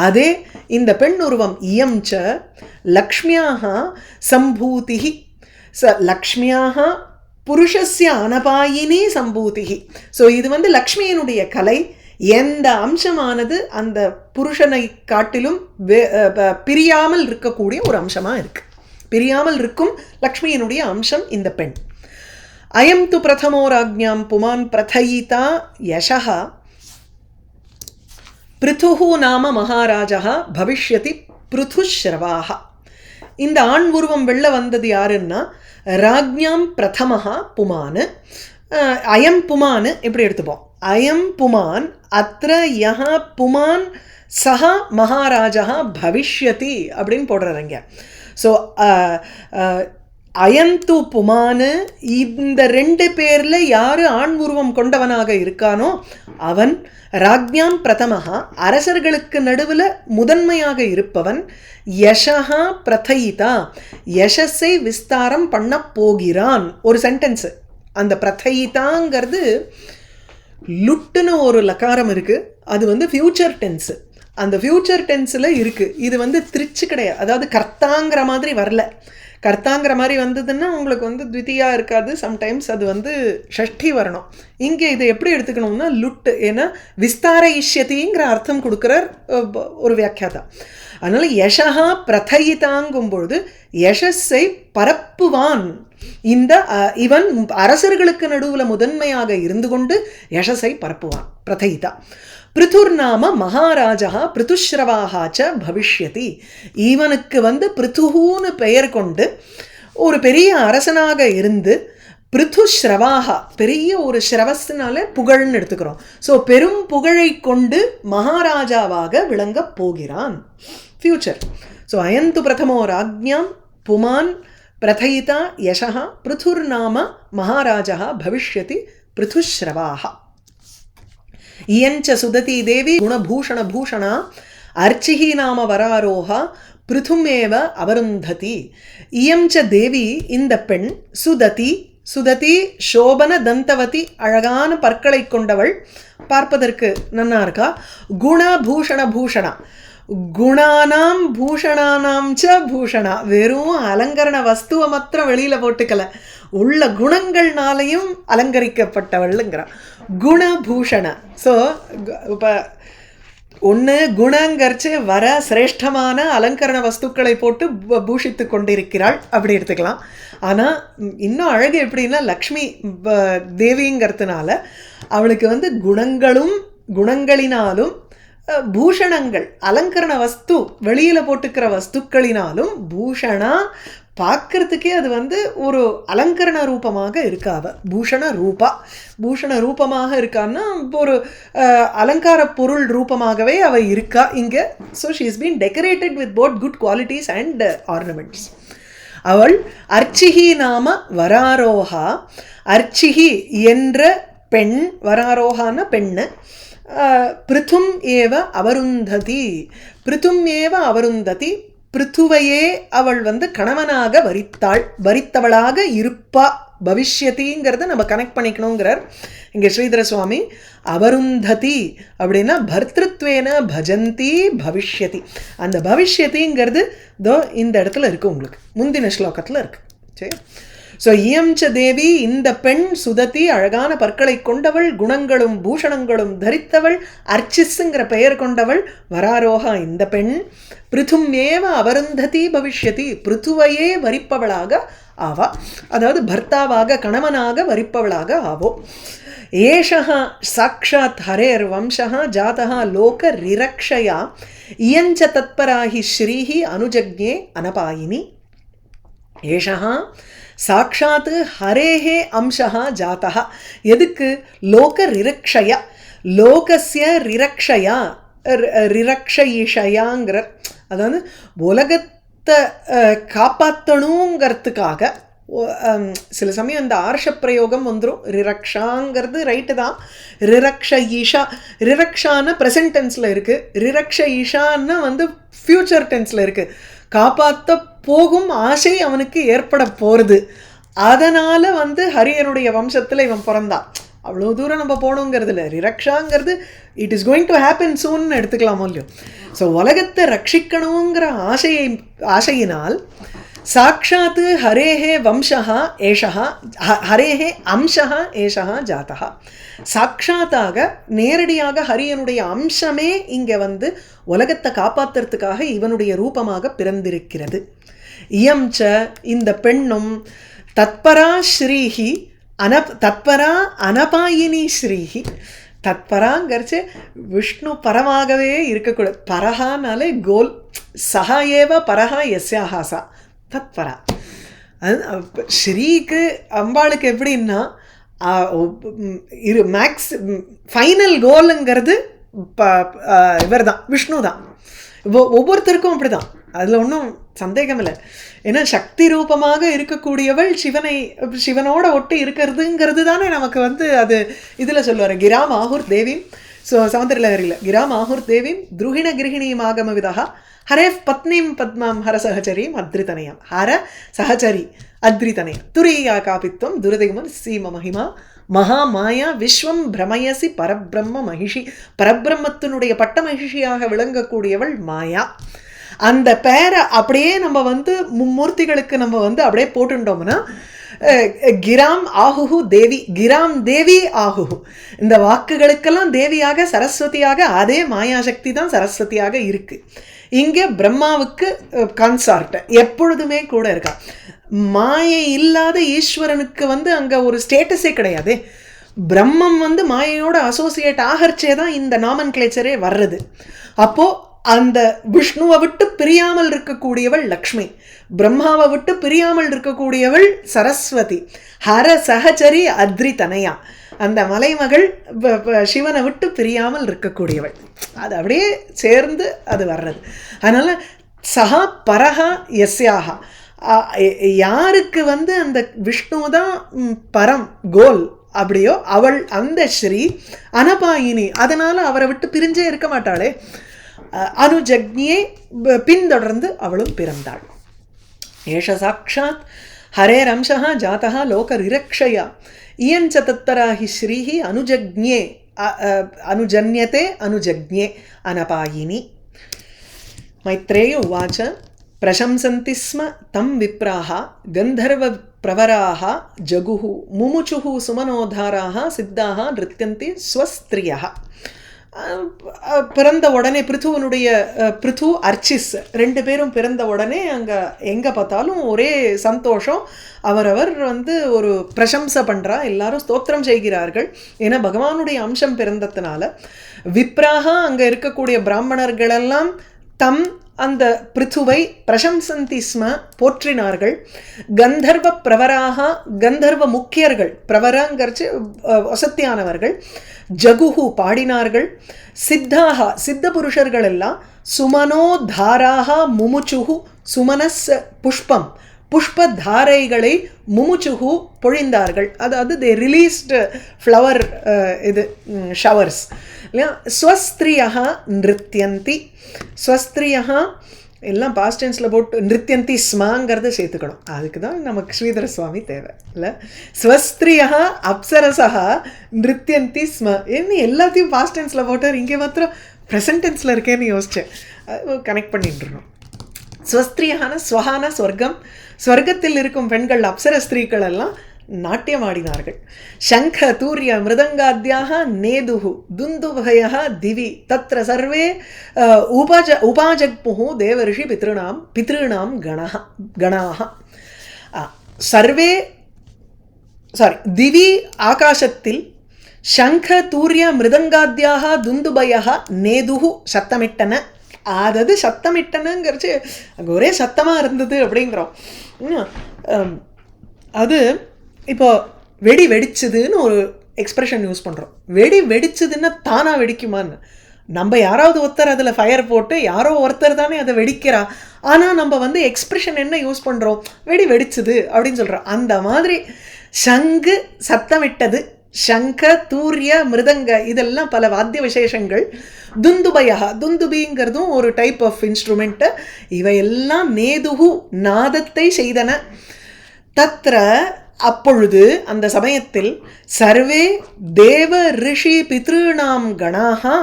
அதே இந்த பெண் உருவம் இயம்ச லக்ஷ்மியாக சம்பூதிகி லக்ஷ்மியாக புருஷஸ்ய அனபாயினி சம்பூதிகி. ஸோ இது வந்து லக்ஷ்மியினுடைய கலை. எந்த அம்சமானது அந்த புருஷனை காட்டிலும் பிரியாமல் இருக்கக்கூடிய ஒரு அம்சமாக இருக்கு. பிரியாமல் இருக்கும் லக்ஷ்மியினுடைய அம்சம் இந்த பெண். அயம் து பிரதமோ ராஜ்ஞாம் புமான் பிரதயிதா யசஹ பிருதுஹு நாம மகாராஜா பவிஷ்யதி பிருதுஸ்ரவாக. இந்த ஆண் உருவம் வெள்ள வந்தது யாருன்னா ராஜ்ஞாம் பிரதமஹா புமான். அயம் புமான் இப்படி எடுத்துப்போம். அயம் புமான் அத்ர யஹ புமான் சஹ மகாராஜா பவிஷ்யதி அப்படின்னு போடுறாங்க. ஸோ அயந்து புமானு இந்த ரெண்டு பேரில் யார் ஆண் உருவம் கொண்டவனாக இருக்கானோ அவன் ராஜ்ஞாம் பிரதமஹா அரசர்களுக்கு நடுவில் முதன்மையாக இருப்பவன். யசஹா பிரதயிதா யசஸை விஸ்தாரம் பண்ண போகிறான். ஒரு சென்டென்ஸு. அந்த பிரதயிதாங்கிறது லுட்டுன்னு ஒரு லக்காரம் இருக்குது, அது வந்து ஃப்யூச்சர் டென்ஸு. அந்த ஃப்யூச்சர் டென்ஸில் இருக்குது. இது வந்து திருச்சு கிடையாது, அதாவது கர்த்தாங்கிற மாதிரி வரல. கர்த்தாங்கிற மாதிரி வந்ததுன்னா உங்களுக்கு வந்து த்விதியா இருக்காது, சம்டைம்ஸ் அது வந்து ஷஷ்டி வரணும். இங்கே இதை எப்படி எடுத்துக்கணும்னா லுட்டு, ஏன்னா விஸ்தார இஷ்யத்திங்கிற அர்த்தம் கொடுக்குறார் ஒரு வியாக்கியாதா. அதனால் யசஹா பிரதயிதாங்கும் பொழுது யசஸை பரப்புவான். இந்த இவன் அரசர்களுக்கு நடுவில் முதன்மையாக இருந்து கொண்டு யசஸை பரப்புவான். பிரதயிதா. பிருதுர் நாம மகாராஜா பிருதுஸ்ரவாகாச்ச பவிஷ்யதி. இவனுக்கு வந்து பிருதுன்னு பெயர் கொண்டு ஒரு பெரிய அரசனாக இருந்து பிருத்து ஸ்ரவாகா பெரிய ஒரு ஸ்ரவஸ்னால புகழ்னு எடுத்துக்கிறோம். ஸோ பெரும் புகழை கொண்டு மகாராஜாவாக விளங்கப் போகிறான் ஃபியூச்சர். ஸோ அயந்து பிரதமோ ராஜ்ஞாம் புமான் பிரதயிதா யசா பிருதுர் நாம மகாராஜா பவிஷ்யதி பிருதுஸ்ரவாகா. இயஞ்ச சுததி தேவி குணபூஷண பூஷணா அர்ச்சிஹி நாம வராரோஹா பிருதுமேவ அவருந்ததி. இயம் ச தேவி இந்த பெண் சுததி சுததி சோபன தந்தவதி அழகான பற்களை கொண்டவள், பார்ப்பதற்கு நன்னா இருக்கா. குணபூஷண பூஷணா குணானாம் பூஷணானாம் ச பூஷணா, வெறும் அலங்கரண வஸ்துவை மாத்திரம் வெளியில போட்டுக்கல, உள்ள குணங்கள்னாலையும் அலங்கரிக்கப்பட்டவள்ங்கிறா குணபூஷண. ஸோ இப்போ ஒன்று குணங்கரிச்சு வர சிரேஷ்டமான அலங்கரண வஸ்துக்களை போட்டு பூஷித்து கொண்டிருக்கிறாள் அப்படி எடுத்துக்கலாம். ஆனால் இன்னும் அழகு எப்படின்னா லக்ஷ்மி தேவிங்கிறதுனால அவளுக்கு வந்து குணங்களும் குணங்களினாலும் பூஷணங்கள் அலங்கரண வஸ்து வெளியில் போட்டுக்கிற வஸ்துக்களினாலும் பூஷணா பார்க்கறதுக்கே அது வந்து ஒரு அலங்கரண ரூபமாக இருக்காவ. பூஷண ரூபா பூஷண ரூபமாக இருக்கான்னா ஒரு அலங்கார பொருள் ரூபமாகவே அவள் இருக்கா இங்கே. So she is been decorated with both good qualities and ornaments. அவள் அர்ச்சிஹி நாம வராரோஹா, அர்ச்சிஹி என்ற பெண், வராரோஹான பெண்ணு, பிருத்தும் ஏவ அவருந்ததி, பிருத்தும் ஏவ அவருந்ததி, பிருத்துவையே அவள் வந்து கணவனாக வரித்தவளாக இருப்பா. பவிஷ்யதிங்கிறத நம்ம கனெக்ட் பண்ணிக்கணுங்கிறார் இங்கே ஸ்ரீதர சுவாமி. அவருந்ததி அப்படின்னா பர்த்திருத்வேன பஜந்தி பவிஷ்யதி. அந்த பவிஷ்யதிங்கிறது தோ இந்த இடத்துல இருக்குது, உங்களுக்கு முந்தின ஸ்லோகத்தில் இருக்குது. சரி. ஸோ இயம் ச தேவி இந்த பெண் சுததி அழகான பற்களை கொண்டவள், குணங்களும் பூஷணங்களும் தரித்தவள், அர்ச்சிஸ்ங்கிற பெயர் கொண்டவள், வராரோகா இந்த பெண், பிருத்தும் ஏவ அவருந்ததி பவிஷ்யதி பிருத்துவையே வரிப்பவளாக ஆவா, அதாவது பர்த்தாவாக கணவனாக வரிப்பவளாக ஆவோ. ஏஷா சாட்சாத் ஹரேர் வம்சா ஜாதா லோக ரிரக்ஷயா இயஞ்ச தத்பராஹி ஸ்ரீஹி அனுஜக்ஞே அனபாயினி. ஏஷா சாட்சாத் ஹரேஹே அம்சா ஜாதா. எதுக்கு? லோக ரிரக்ஷயா, லோகஸ்ய ரிரக்ஷயா, ரிரக்ஷயிஷயாங்கிற அதாவது உலகத்தை காப்பாற்றணுங்கிறதுக்காக. சில சமயம் இந்த ஆர்ஷ பிரயோகம் வந்துடும். ரிரக்ஷாங்கிறது ரைட்டு தான். ரிரக்ஷ ஈஷா, ரிரக்ஷான்னு ப்ரெசன்ட் டென்ஸில் இருக்குது, ரிரக்ஷ ஈஷான்னா வந்து ஃப்யூச்சர் டென்ஸில் இருக்குது. காப்பாற்ற போகும் ஆசை அவனுக்கு ஏற்பட போகிறது. அதனால் வந்து ஹரியனுடைய வம்சத்தில் இவன் பிறந்தான். அவ்வளோ தூரம் நம்ம போகணுங்கிறது இல்லை. ரிரக்ஷாங்கிறது it is going to happen சூன்னு எடுத்துக்கலாமோ இல்லையோ. ஸோ உலகத்தை ரட்சிக்கணுங்கிற ஆசையினால் சாட்சாத் ஹரேஹே வம்சா ஏஷா ஹரேஹே அம்சா ஏஷா ஜாதா. சாட்சாத்தாக நேரடியாக ஹரியனுடைய அம்சமே இங்கே வந்து உலகத்தை காப்பாற்றுறதுக்காக இவனுடைய ரூபமாக பிறந்திருக்கிறது. இயம் ச இந்த பெண்ணும் தத்பரா ஸ்ரீஹி தத்பரா அனபாயினி ஸ்ரீஹி. தத்பராங்கிறச்சு விஷ்ணு பரமாகவே இருக்கக்கூடாது. பரஹானாலே கோல், சஹா ஏவ பரஹா எஸ்யாஹாசா தத்பரா. அது ஸ்ரீக்கு அம்பாளுக்கு எப்படின்னா மேக்ஸ் ஃபைனல் கோலுங்கிறது இவர் தான், விஷ்ணு தான். ஒவ்வொருத்தருக்கும் அப்படி தான், அதில் ஒன்றும் சந்தேகம் இல்லை. ஏன்னா சக்தி ரூபமாக இருக்கக்கூடியவள் சிவனோட ஒட்டி இருக்கிறதுங்கிறது தானே நமக்கு வந்து அது இதில் சொல்லுவார். கிராம் ஆஹுர் தேவீம், ஸோ சௌந்தர்யலஹரியில் கிராம் ஆஹுர் தேவீம் துருகிண கிரகிணீம் ஆகமவிதா ஹரேஃப் பத்னீம் பத்மாம் ஹர சஹச்சரீம் அத்ரிதனயம். ஹர சஹச்சரி அத்ரிதனயம் துரியா காபித்வம் துரதிகமன் சீம மகிமா மகா மாயா விஸ்வம் பிரமயசி பரபிரம்ம மகிஷி. பரபிரம்மத்தினுடைய பட்ட மகிஷியாக விளங்கக்கூடியவள் மாயா. அந்த பேரை அப்படியே நம்ம வந்து மும்மூர்த்திகளுக்கு நம்ம வந்து அப்படியே போட்டுட்டோம்னா கிராம் ஆகுஹு தேவி, கிராம் தேவி ஆகுஹு. இந்த வாக்குகளுக்கெல்லாம் தேவியாக சரஸ்வதியாக அதே மாயாசக்தி தான் சரஸ்வதியாக இருக்கு. இங்கே பிரம்மாவுக்கு கான்சார்ட் எப்பொழுதுமே கூட இருக்கா. மாயை இல்லாத ஈஸ்வரனுக்கு வந்து அங்கே ஒரு ஸ்டேட்டஸே கிடையாது. பிரம்மம் வந்து மாயையோட அசோசியேட் ஆகர்ச்சே தான் இந்த நாமன் கிளேச்சரே வர்றது. அப்போது அந்த விஷ்ணுவை விட்டு பிரியாமல் இருக்கக்கூடியவள் லக்ஷ்மி, பிரம்மாவை விட்டு பிரியாமல் இருக்கக்கூடியவள் சரஸ்வதி, ஹர சகச்சரி அத்ரி தனயா, அந்த மலைமகள் சிவனை விட்டு பிரியாமல் இருக்கக்கூடியவள். அது அப்படியே சேர்ந்து அது வர்றது. அதனால் சஹா பரஹா யஸ்யாஹா, யாருக்கு வந்து அந்த விஷ்ணு தான் பரம் கோல் அப்படியோ அவள் அந்த ஸ்ரீ அனபாயினி, அதனால் அவரை விட்டு பிரிஞ்சே இருக்க மாட்டாளே. அனுஜக்ஞியை பின்தொடர்ந்து அவளும் பிறந்தாள். ஏஷ சாட்சாத் ஹரேரம்சா ஜாதா லோகரிரக்ஷயா இயஞ்ச தத்தராஹி ஸ்ரீஹி அனுஜக்ஞே அனுஜன்யதே அனுஜக்ஞே அனபாயினி. மைத்ரேய உவாச்ச பிரசம்சந்தி ஸ்ம தம் விப்ராஹ கந்தர்வ பிரவராஹ ஜகுஹு முமுச்சுஹு சுமனோதாராஹ சித்தாஹ நிருத்யந்தி ஸ்வஸ்திரியஹ. பிறந்த உடனே பிருத்து அர்ச்சிஸ் 2 பேரும் பிறந்த உடனே அங்கே எங்கே பார்த்தாலும் ஒரே சந்தோஷம். அவரவர் வந்து ஒரு பிரசம்சை பண்ணுறா, எல்லாரும் ஸ்தோத்திரம் செய்கிறார்கள். ஏன்னா பகவானுடைய அம்சம் பிறந்ததுனால. விப்ராக அங்கே இருக்கக்கூடிய பிராமணர்களெல்லாம் தம் அந்த பிருத்துவை பிரசம்சந்தி ஸ்ம போற்றினார்கள். கந்தர்வ பிரவராக கந்தர்வ முக்கியர்கள், பிரவரங்கரிச்சு வசத்தியானவர்கள், ஜகுஹு பாடினார்கள். சித்தாக சித்த புருஷர்கள் எல்லாம் சுமனோதாராக முமுச்சுஹு சுமனஸ் புஷ்பம் புஷ்பதாரைகளை முமுச்சுஹு பொழிந்தார்கள். அதாவது தே ரிலீஸ்டு ஃப்ளவர் இது ஷவர்ஸ் இல்லையா. ஸ்வஸ்திரியா நிருத்யந்தி, ஸ்வஸ்திரியா எல்லாம் பாஸ்ட் டென்ஸில் போட்டு நிருத்யந்தி ஸ்மாங்கிறத சேர்த்துக்கணும். அதுக்கு தான் நமக்கு ஸ்ரீதர சுவாமி தேவை இல்லை. ஸ்வஸ்திரியா அப்சரசா நிருத்யந்தி ஸ்ம, என்ன எல்லாத்தையும் பாஸ்ட் டென்ஸில் போட்டார், இங்கே மாத்திரம் ப்ரெசன்ட் டென்ஸில் இருக்கேன்னு யோசித்தேன். கனெக்ட் பண்ணிட்டுருணும். ஸ்வஸ்திரியான ஸ்வஹான ஸ்வர்க்கம், ஸ்வர்க்கத்தில் இருக்கும் பெண்கள் அப்சர ஸ்திரீகள் எல்லாம் நாட்டியம் ஆடினார்கள். சங்க தூரிய மிருதங்காத்யாக நேதுஹு துந்துபய திவி தத்ர சர்வே உபாஜக்முஹு தேவரிஷி பித்ருணாம் கணாக. சர்வே திவி ஆகாசத்தில் சங்க தூரிய மிருதங்காத்யாக துந்துபய நேதுஹு சத்தமிட்டன. அதாவது சத்தமிட்டனுங்கிறச்சு அங்கே ஒரே சத்தமாக இருந்தது அப்படிங்கிறோம். அது இப்போ வெடி வெடிச்சதுன்னு ஒரு எக்ஸ்பிரஷன் யூஸ் பண்ணுறோம். வெடி வெடிச்சதுன்னா தானாக வெடிக்குமான்னு, நம்ம யாராவது ஒருத்தர் அதில் ஃபயர் போட்டு யாரோ ஒருத்தர் தானே அதை வெடிக்கிறா. ஆனால் நம்ம வந்து எக்ஸ்பிரஷன் என்ன யூஸ் பண்ணுறோம், வெடி வெடிச்சது அப்படின்னு சொல்கிறோம். அந்த மாதிரி சங்கு சத்தமிட்டது, சங்க தூரிய மிருதங்க இதெல்லாம் பல வாத்திய விசேஷங்கள். துந்துபயா துந்துபிங்கிறதும் ஒரு டைப் ஆஃப் இன்ஸ்ட்ருமெண்ட்டு. இவையெல்லாம் நேதுகு நாதத்தை செய்தன. தத்ர அப்பொழுது அந்த சமயத்தில் சர்வே தேவ ரிஷி பித்ருணாம் கணாஹா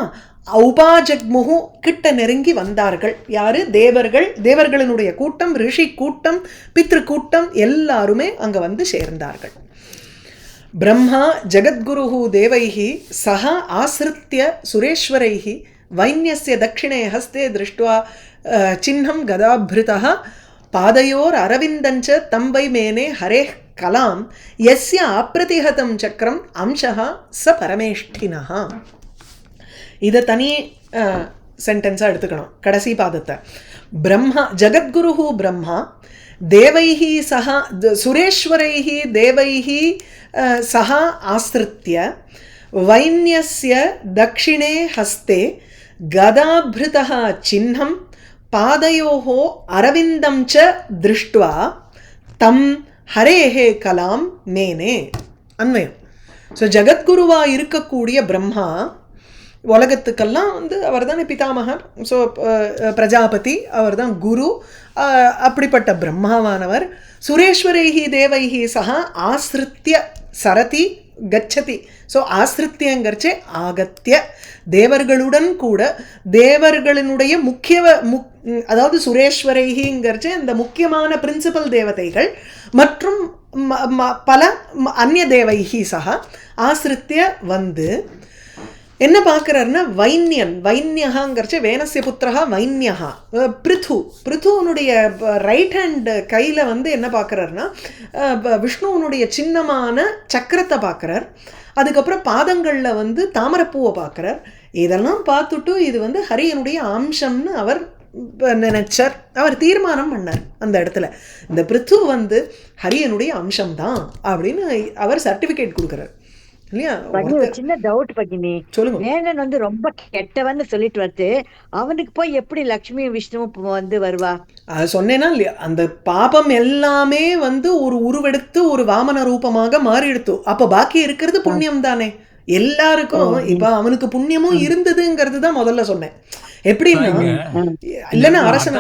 உபாஜக்முஹு கிட்ட நெருங்கி வந்தார்கள். யாரு? தேவர்கள், தேவர்களினுடைய கூட்டம், ரிஷி கூட்டம், பித்ரு கூட்டம் எல்லாருமே அங்கே வந்து சேர்ந்தார்கள். பிரம்மா ஜகத்குரு தேவைஹி சஹ ஆசிரித்ய சுரேஸ்வரைஹி வைன்யஸ்ய தட்சிணே ஹஸ்தே திருஷ்டுவா சின்னம் கதாபிருதः பாதையோர் அரவிந்தஞ்ச தம்பை மேனே ஹரே கலாம் யஸ்ய அப்ரதிஹதம் சக்கரம் அம்சஹ ச பரமேஷ்டினஹ. இதை தனி சென்டென்ஸாக எடுத்துக்கணும். கடைசி பாதத்தை பிரம்மா ஜகத்குரு பிரம்மா தேவைஹி சஹ சுரேஸ்வரைஹி தேவைஹி சஹ ஆஸ்ரித்ய வைன்யஸ்ய தக்ஷிணே ஹஸ்தே கதாபிருதः சின்னம் பாதையோஹோ அரவிந்தம் ச திருஷ்டுவா தம் ஹரேஹே கலாம் மேனே. அன்வயம். ஸோ ஜகத்குருவாக இருக்கக்கூடிய பிரம்மா உலகத்துக்கெல்லாம் வந்து அவர் தான் பிதாமகர். ஸோ பிரஜாபதி அவர் தான் குரு. அப்படிப்பட்ட பிரம்மாவானவர் சுரேஸ்வரைஹி தேவைஹி சஹ ஆசிரித்ய சரதி கச்சதி. ஸோ ஆசிரித்தியங்கர்ச்சே ஆகத்திய தேவர்களுடன் கூட தேவர்களினுடைய அதாவது சுரேஸ்வரைஹிங்கிறச்சே இந்த முக்கியமான பிரின்சிபல் தேவதைகள் மற்றும் பல அந்நிய தேவைஹி சஹ ஆசிரித்ய வந்து என்ன பார்க்குறாருன்னா வைன்யன் வைன்யகாங்கிறச்சு வேனஸ்ய புத்திரஹா வைன்யஹா பிருத்துவனுடைய ரைட் ஹேண்ட் கையில் வந்து என்ன பார்க்குறாருன்னா விஷ்ணுவனுடைய சின்னமான சக்கரத்தை பார்க்குறார். அதுக்கப்புறம் பாதங்களில் வந்து தாமரப்பூவை பார்க்குறார். இதெல்லாம் பார்த்துட்டு இது வந்து ஹரியனுடைய அம்சம்னு அவர் நினைச்சார், அவர் தீர்மானம் பண்ணார் அந்த இடத்துல. இந்த பிருத்து வந்து ஹரியனுடைய அம்சம்தான் அப்படின்னு அவர் சர்டிஃபிகேட் கொடுக்குறார் இல்லையா. ஒரு சின்ன டவுட் பகினி, சொல்லுங்க. வேணன் வந்து ரொம்ப கெட்டவன்னு சொல்லிட்டு வந்து அவனுக்கு போய் எப்படி லட்சுமி விஷ்ணுவும் வந்து வருவா? அது சொன்னேன்னா இல்லையா, அந்த பாபம் எல்லாமே வந்து ஒரு உருவெடுத்து ஒரு வாமன ரூபமாக மாறிடுத்து. அப்ப பாக்கி இருக்கிறது புண்ணியம் தானே எல்லாருக்கும். இப்ப அவனுக்கு புண்ணியமும் இருந்ததுங்கிறது தான் முதல்ல சொன்னேன். எப்படின்னா இல்லன்னா அரசன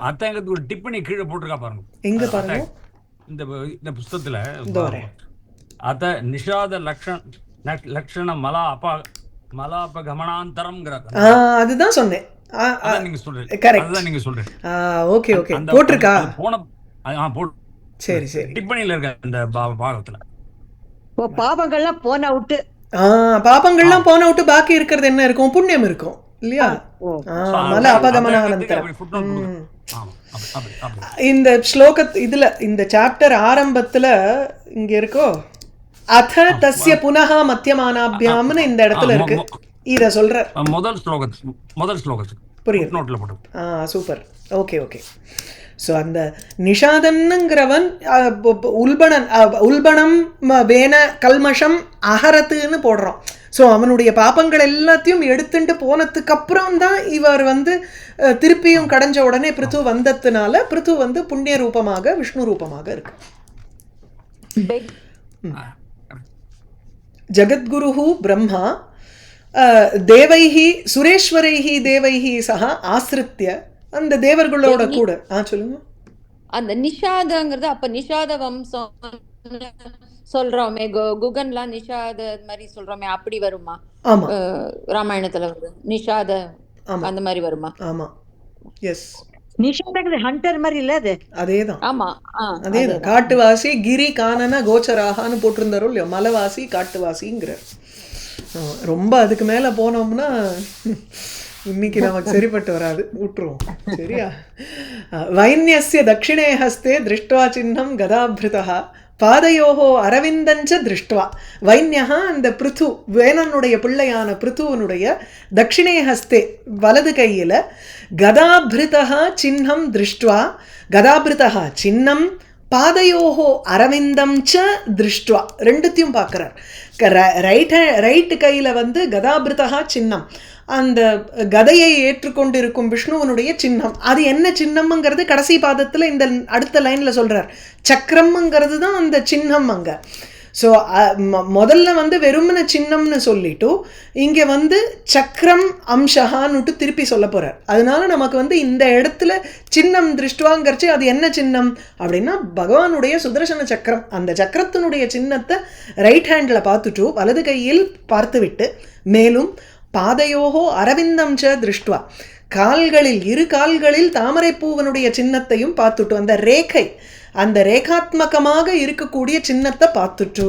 அத்தங்கிறதுக்கு ஒரு டிப்பனி கீழே போட்டிருக்கா பாருங்க. எங்க பாருங்க இந்த புஸ்தகத்துல அத நிஷாத லக்ஷண மலாபகமனாந்தரம்ங்கற அதுதான் சொன்னேன். நீங்க சொல்றீங்க. கரெக்ட். அதான் நீங்க சொல்றீங்க. ஓகே ஓகே போட்டிருக்கா. சரி சரி. டிப்பனில இருக்க அந்த பாகத்துல பாபங்கள்லாம் போன அவுட். பாபங்கள்லாம் போன விட்டு பாக்கி இருக்கிறது என்ன இருக்கும்? புண்ணியம் இருக்கும் இல்லையா. மல அபகமனானந்தரம். இந்த ஸ்லோக இதுல இந்த சாப்டர் ஆரம்பத்துல இங்க இருக்கோ அத தஸ்ய புனஹ மத்தியமானாபியாம்னு இந்த இடத்துல இருக்கு. இத சொல்ற முதல் ஸ்லோகத்துக்கு புரியுது. நோட்ல போட்டு. சூப்பர். Okay okay. ஸோ அந்த நிஷாதன்னுங்கிறவன் உல்பணம் வேன கல்மஷம் அகரத்துன்னு போடுறோம். ஸோ அவனுடைய பாப்பங்கள் எல்லாத்தையும் எடுத்துட்டு போனதுக்கு அப்புறம் தான் இவர் வந்து திருப்பியும் கடைஞ்ச உடனே பிருத்து வந்ததுனால பிருத்து வந்து புண்ணிய ரூபமாக விஷ்ணு ரூபமாக இருக்கு. ஜகத்குரு பிரம்மா தேவைஹி சுரேஸ்வரைஹி தேவைஹி சஹ ஆசிரித்ய அந்த தேவர்களோட கூட சொல்லுங்க. அந்த நிஷாதங்கிறது அப்ப நிஷாத வம்சம் சொல்றோமே, குகன்லாம் நிஷாத மாதிரி சொல்றோமே, அப்படி வருமா? ஆமா, ராமாயணத்துல வந்து நிஷாத அந்த மாதிரி வருமா? ஆமா, எஸ். நிஷாதங்கிறது ஹண்டர் மாதிரி இல்ல அது? அதேதான். ஆமா, அதேதான். காட்டுவாசி கிரி கானன கோச்சராகான்னு போட்டிருந்தாரோ இல்லையோ, மலைவாசி காட்டுவாசிங்கிறார். ரொம்ப அதுக்கு மேல போனோம்னா இன்னைக்கு நமக்கு சரிப்பட்டு வராது, விட்டுருவோம். சரியா. வைன்யஸ்ய தட்சிணே ஹஸ்தே திருஷ்டுவா சின்னம் கதாபிருதா பாதையோஹோ அரவிந்தஞ்ச திருஷ்டுவா. வைன்யா அந்த பிருத்து வேணனுடைய பிள்ளையான பிருத்துவனுடைய தட்சிணே ஹஸ்தே வலது கையில் கதாபிருதா சின்னம் திருஷ்டுவா, கதாபிருதா சின்னம் பாதையோஹோ அரவிந்தம் ச திருஷ்டுவா, ரெண்டுத்தையும் பார்க்குறார். ரைட்டு கையில் வந்து கதாபிருதா சின்னம், அந்த கதையை ஏற்றுக்கொண்டிருக்கும் விஷ்ணுவனுடைய சின்னம். அது என்ன சின்னம்ங்கிறது கடைசி பாதத்தில் இந்த அடுத்த லைனில் சொல்கிறார். சக்கரம்ங்கிறது தான் அந்த சின்னம் அங்கே. ஸோ முதல்ல வந்து வெறுமன சின்னம்னு சொல்லிட்டு இங்கே வந்து சக்கரம் அம்சஹான்னுட்டு திருப்பி சொல்ல போகிறார். அதனால நமக்கு வந்து இந்த இடத்துல சின்னம் திருஷ்டுவாங்கிறச்சு அது என்ன சின்னம் அப்படின்னா பகவானுடைய சுதர்சன சக்கரம். அந்த சக்கரத்தினுடைய சின்னத்தை ரைட் ஹேண்டில் பார்த்துட்டு வலது கையில் பார்த்துவிட்டு மேலும் பாதையோகோ அரவிந்தம் ச திருஷ்டுவா, கால்களில் இரு கால்களில் தாமரைப்பூவனுடைய சின்னத்தையும் பார்த்துட்டு அந்த ரேகை அந்த ரேகாத்மகமாக இருக்கக்கூடிய சின்னத்தை பார்த்துட்டு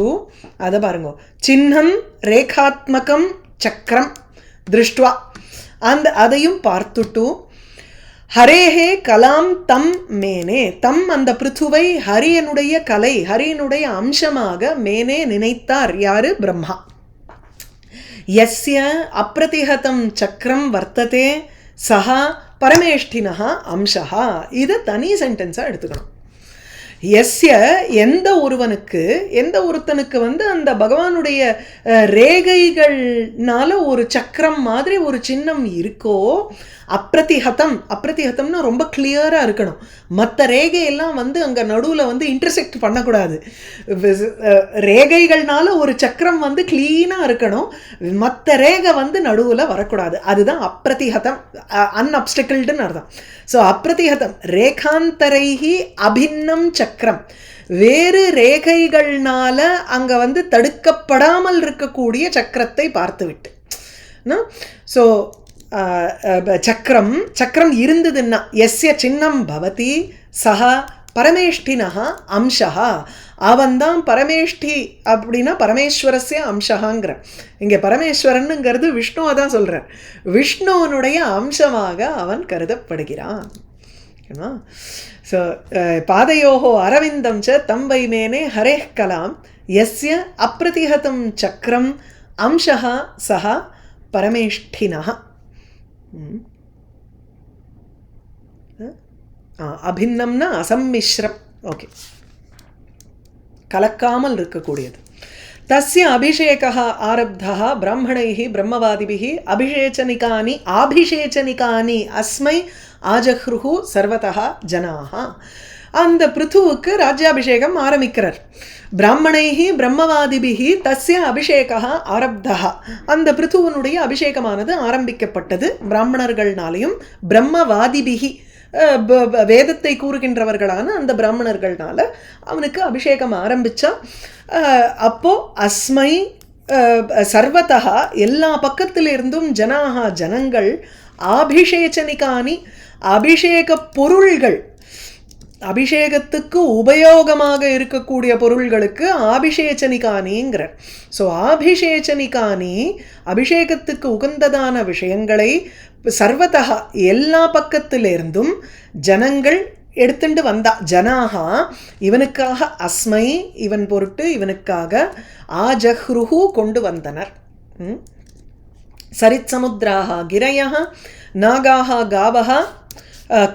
அதை பாருங்க. சின்னம் ரேகாத்மகம் சக்கரம் திருஷ்டுவா அந்த அதையும் பார்த்துட்டு ஹரேஹே கலாம் தம் மேனே, தம் அந்த பிருத்துவை ஹரியனுடைய கலை ஹரியனுடைய அம்சமாக மேனே நினைத்தார். யாரு? பிரம்மா. யஸ்ய அப்ரதிஹதம் சக்கரம் வர்த்ததே சஹா பரமேஷ்டினஹ அம்சஹா. இதை தனி சென்டென்ஸாக எடுத்துக்கணும். எஸ்ய எந்த ஒருத்தனுக்கு வந்து அந்த பகவானுடைய ரேகைகள்னால ஒரு சக்கரம் மாதிரி ஒரு சின்னம் இருக்கோ, அப்ரதிஹதம்னா ரொம்ப கிளியராக இருக்கணும். மற்ற ரேகையெல்லாம் வந்து அங்கே நடுவில் வந்து இன்டர்செக்ட் பண்ணக்கூடாது. ரேகைகள்னால ஒரு சக்கரம் வந்து கிளீனாக இருக்கணும், மற்ற ரேகை வந்து நடுவில் வரக்கூடாது. அதுதான் அப்ரதிஹதம், அன்அப்ஸ்டக்கிள்டுன்னு அர்த்தம். ஸோ அப்ரதிஹதம் ரேகாந்தரைஹி அபின்னம் சக்கரம், வேறு ரேகைகள்னால அங்கே வந்து தடுக்கப்படாமல் இருக்கக்கூடிய சக்கரத்தை பார்த்துவிட்டு. ஸோ சக்கரம் இருந்ததுன்னா எஸ்ய சின்னம் பவதி சஹா பரமேஷ்டினஹா அம்சஹா, அவன்தான் பரமேஷ்டி அப்படின்னா பரமேஸ்வரஸ்ய அம்சஹாங்கிற. இங்கே பரமேஸ்வரனுங்கிறது விஷ்ணுவை தான் சொல்கிறார். விஷ்ணுவனுடைய அம்சமாக அவன் கருதப்படுகிறான். ஸோ பாதையோகோ அரவிந்தம் ச தம் வைமேனே ஹரேஹ் கலாம் யஸ்ய அப்ரதிஹதம் சக்கரம் அம்சஹா சஹா பரமேஷ்டினः அபின்னம்னா அசம்மிஸ்ரம். ஓகே, கலக்காமல் இருக்கக்கூடியது. தஸ்ய அபிஷேகः ஆரப்தः பிராமணைः பிரம்மவாதிபிः ஆபிஷேச்சனிகானி அஸ்மை ஆஜஹ்ருஹு சர்வதः ஜனாः. அந்த பிருத்துவுக்கு ராஜ்யாபிஷேகம் ஆரம்பிக்கிறார். பிராமணைஹி பிரம்மவாதிபிஹி தஸ்ய அபிஷேகः ஆரப்தः. அந்த பிருத்துவனுடைய அபிஷேகமானது ஆரம்பிக்கப்பட்டது பிராமணர்கள்னாலையும் பிரம்மவாதிபிஹி வேதத்தை கூறுகின்றவர்களான அந்த பிராமணர்கள்னால அவனுக்கு அபிஷேகம் ஆரம்பிச்சா. அப்போ அஸ்மை சர்வதः எல்லா பக்கத்திலிருந்தும் ஜனாக ஜனங்கள் ஆபிஷேச்சனிகானி அபிஷேக பொருள்கள், அபிஷேகத்துக்கு உபயோகமாக இருக்கக்கூடிய பொருள்களுக்கு ஆபிஷேச்சனிகானிங்கிறார். ஸோ ஆபிஷேச்சனிகானி அபிஷேகத்துக்கு உகந்ததான விஷயங்களை சர்வதா எல்லா பக்கத்திலிருந்தும் ஜனங்கள் எடுத்துட்டு வந்தா. ஜனாகா இவனுக்காக அஸ்மை இவன் பொருட்டு இவனுக்காக ஆஜஹ்ருஹு கொண்டு வந்தனர். சரித் சமுத்ராக கிரயः நாகாக காவः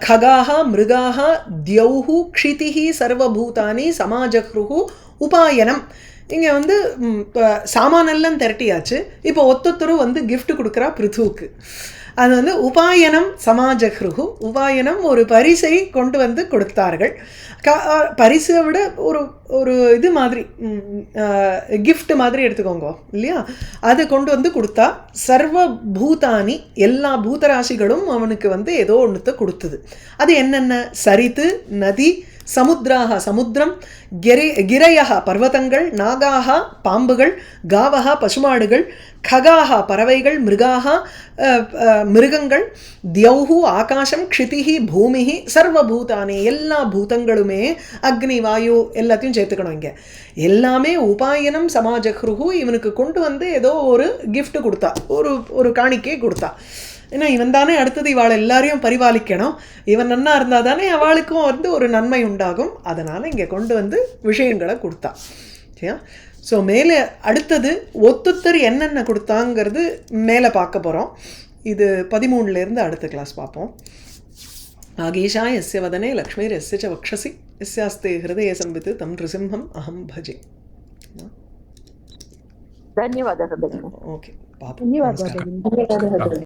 खगाः மிருகாः द्यौः क्षितिः சர்வபூதானி சமாஜஹ்ருஹு உபாயனம். இங்கே வந்து சாமானெல்லாம் திரட்டியாச்சு. இப்போ ஒத்தொத்தரும் வந்து கிஃப்ட் கொடுக்குறா பிருத்துவுக்கு. அது வந்து உபாயனம் சமாஜஹ்ருஹு. உபாயனம் ஒரு பரிசை கொண்டு வந்து கொடுத்தார்கள். பரிசை விட ஒரு ஒரு இது மாதிரி கிஃப்ட் மாதிரி எடுத்துக்கோங்க இல்லையா, அது கொண்டு வந்து கொடுத்தா. சர்வ பூதானி எல்லா பூதராசிகளும் அவனுக்கு வந்து ஏதோ ஒன்றுத்த கொடுத்தது. அது என்னென்ன? சரித்து நதி, சமுத்ராக சமுத்திரம், கிரையாக பர்வதங்கள், நாகாக பாம்புகள், காவக பசுமாடுகள், खगाः பறவைகள், மிருகாக மிருகங்கள், தியௌஹு ஆகாசம், க்ஷிதிஹி பூமிஹி சர்வபூதானி எல்லா பூதங்களுமே, அக்னி வாயு எல்லாத்தையும் சேர்த்துக்கணும். இங்கே எல்லாமே உபாயனம் சமாஜஹ்ருஹு இவனுக்கு கொண்டு வந்து ஏதோ ஒரு கிஃப்ட் கொடுத்தா, ஒரு காணிக்கை கொடுத்தா. ஏன்னா இவன் தானே அடுத்தது இவாள் எல்லாரையும் பரிபாலிக்கணும். இவன் நன்னா இருந்தால் தானே அவளுக்கும் வந்து ஒரு நன்மை உண்டாகும். அதனால் இங்கே கொண்டு வந்து விஷயங்களை கொடுத்தா. சரியா? ஸோ மேலே அடுத்தது ஒத்துத்தர் என்னென்ன கொடுத்தாங்கிறது மேலே பார்க்க போகிறோம். இது 13லேருந்து அடுத்த கிளாஸ் பார்ப்போம். ஆகீஷா எஸ்ய வதனே லக்ஷ்மீர் எஸ்ய ச வக்ஷசி எஸ்யாஸ்தே ஹிருதய சம்வித் தம் நிருசிம்ஹம் அஹம் பஜே. ಧನ್ಯವಾದ. ஓகே, பார்ப்போம். நமஸ்காரம்.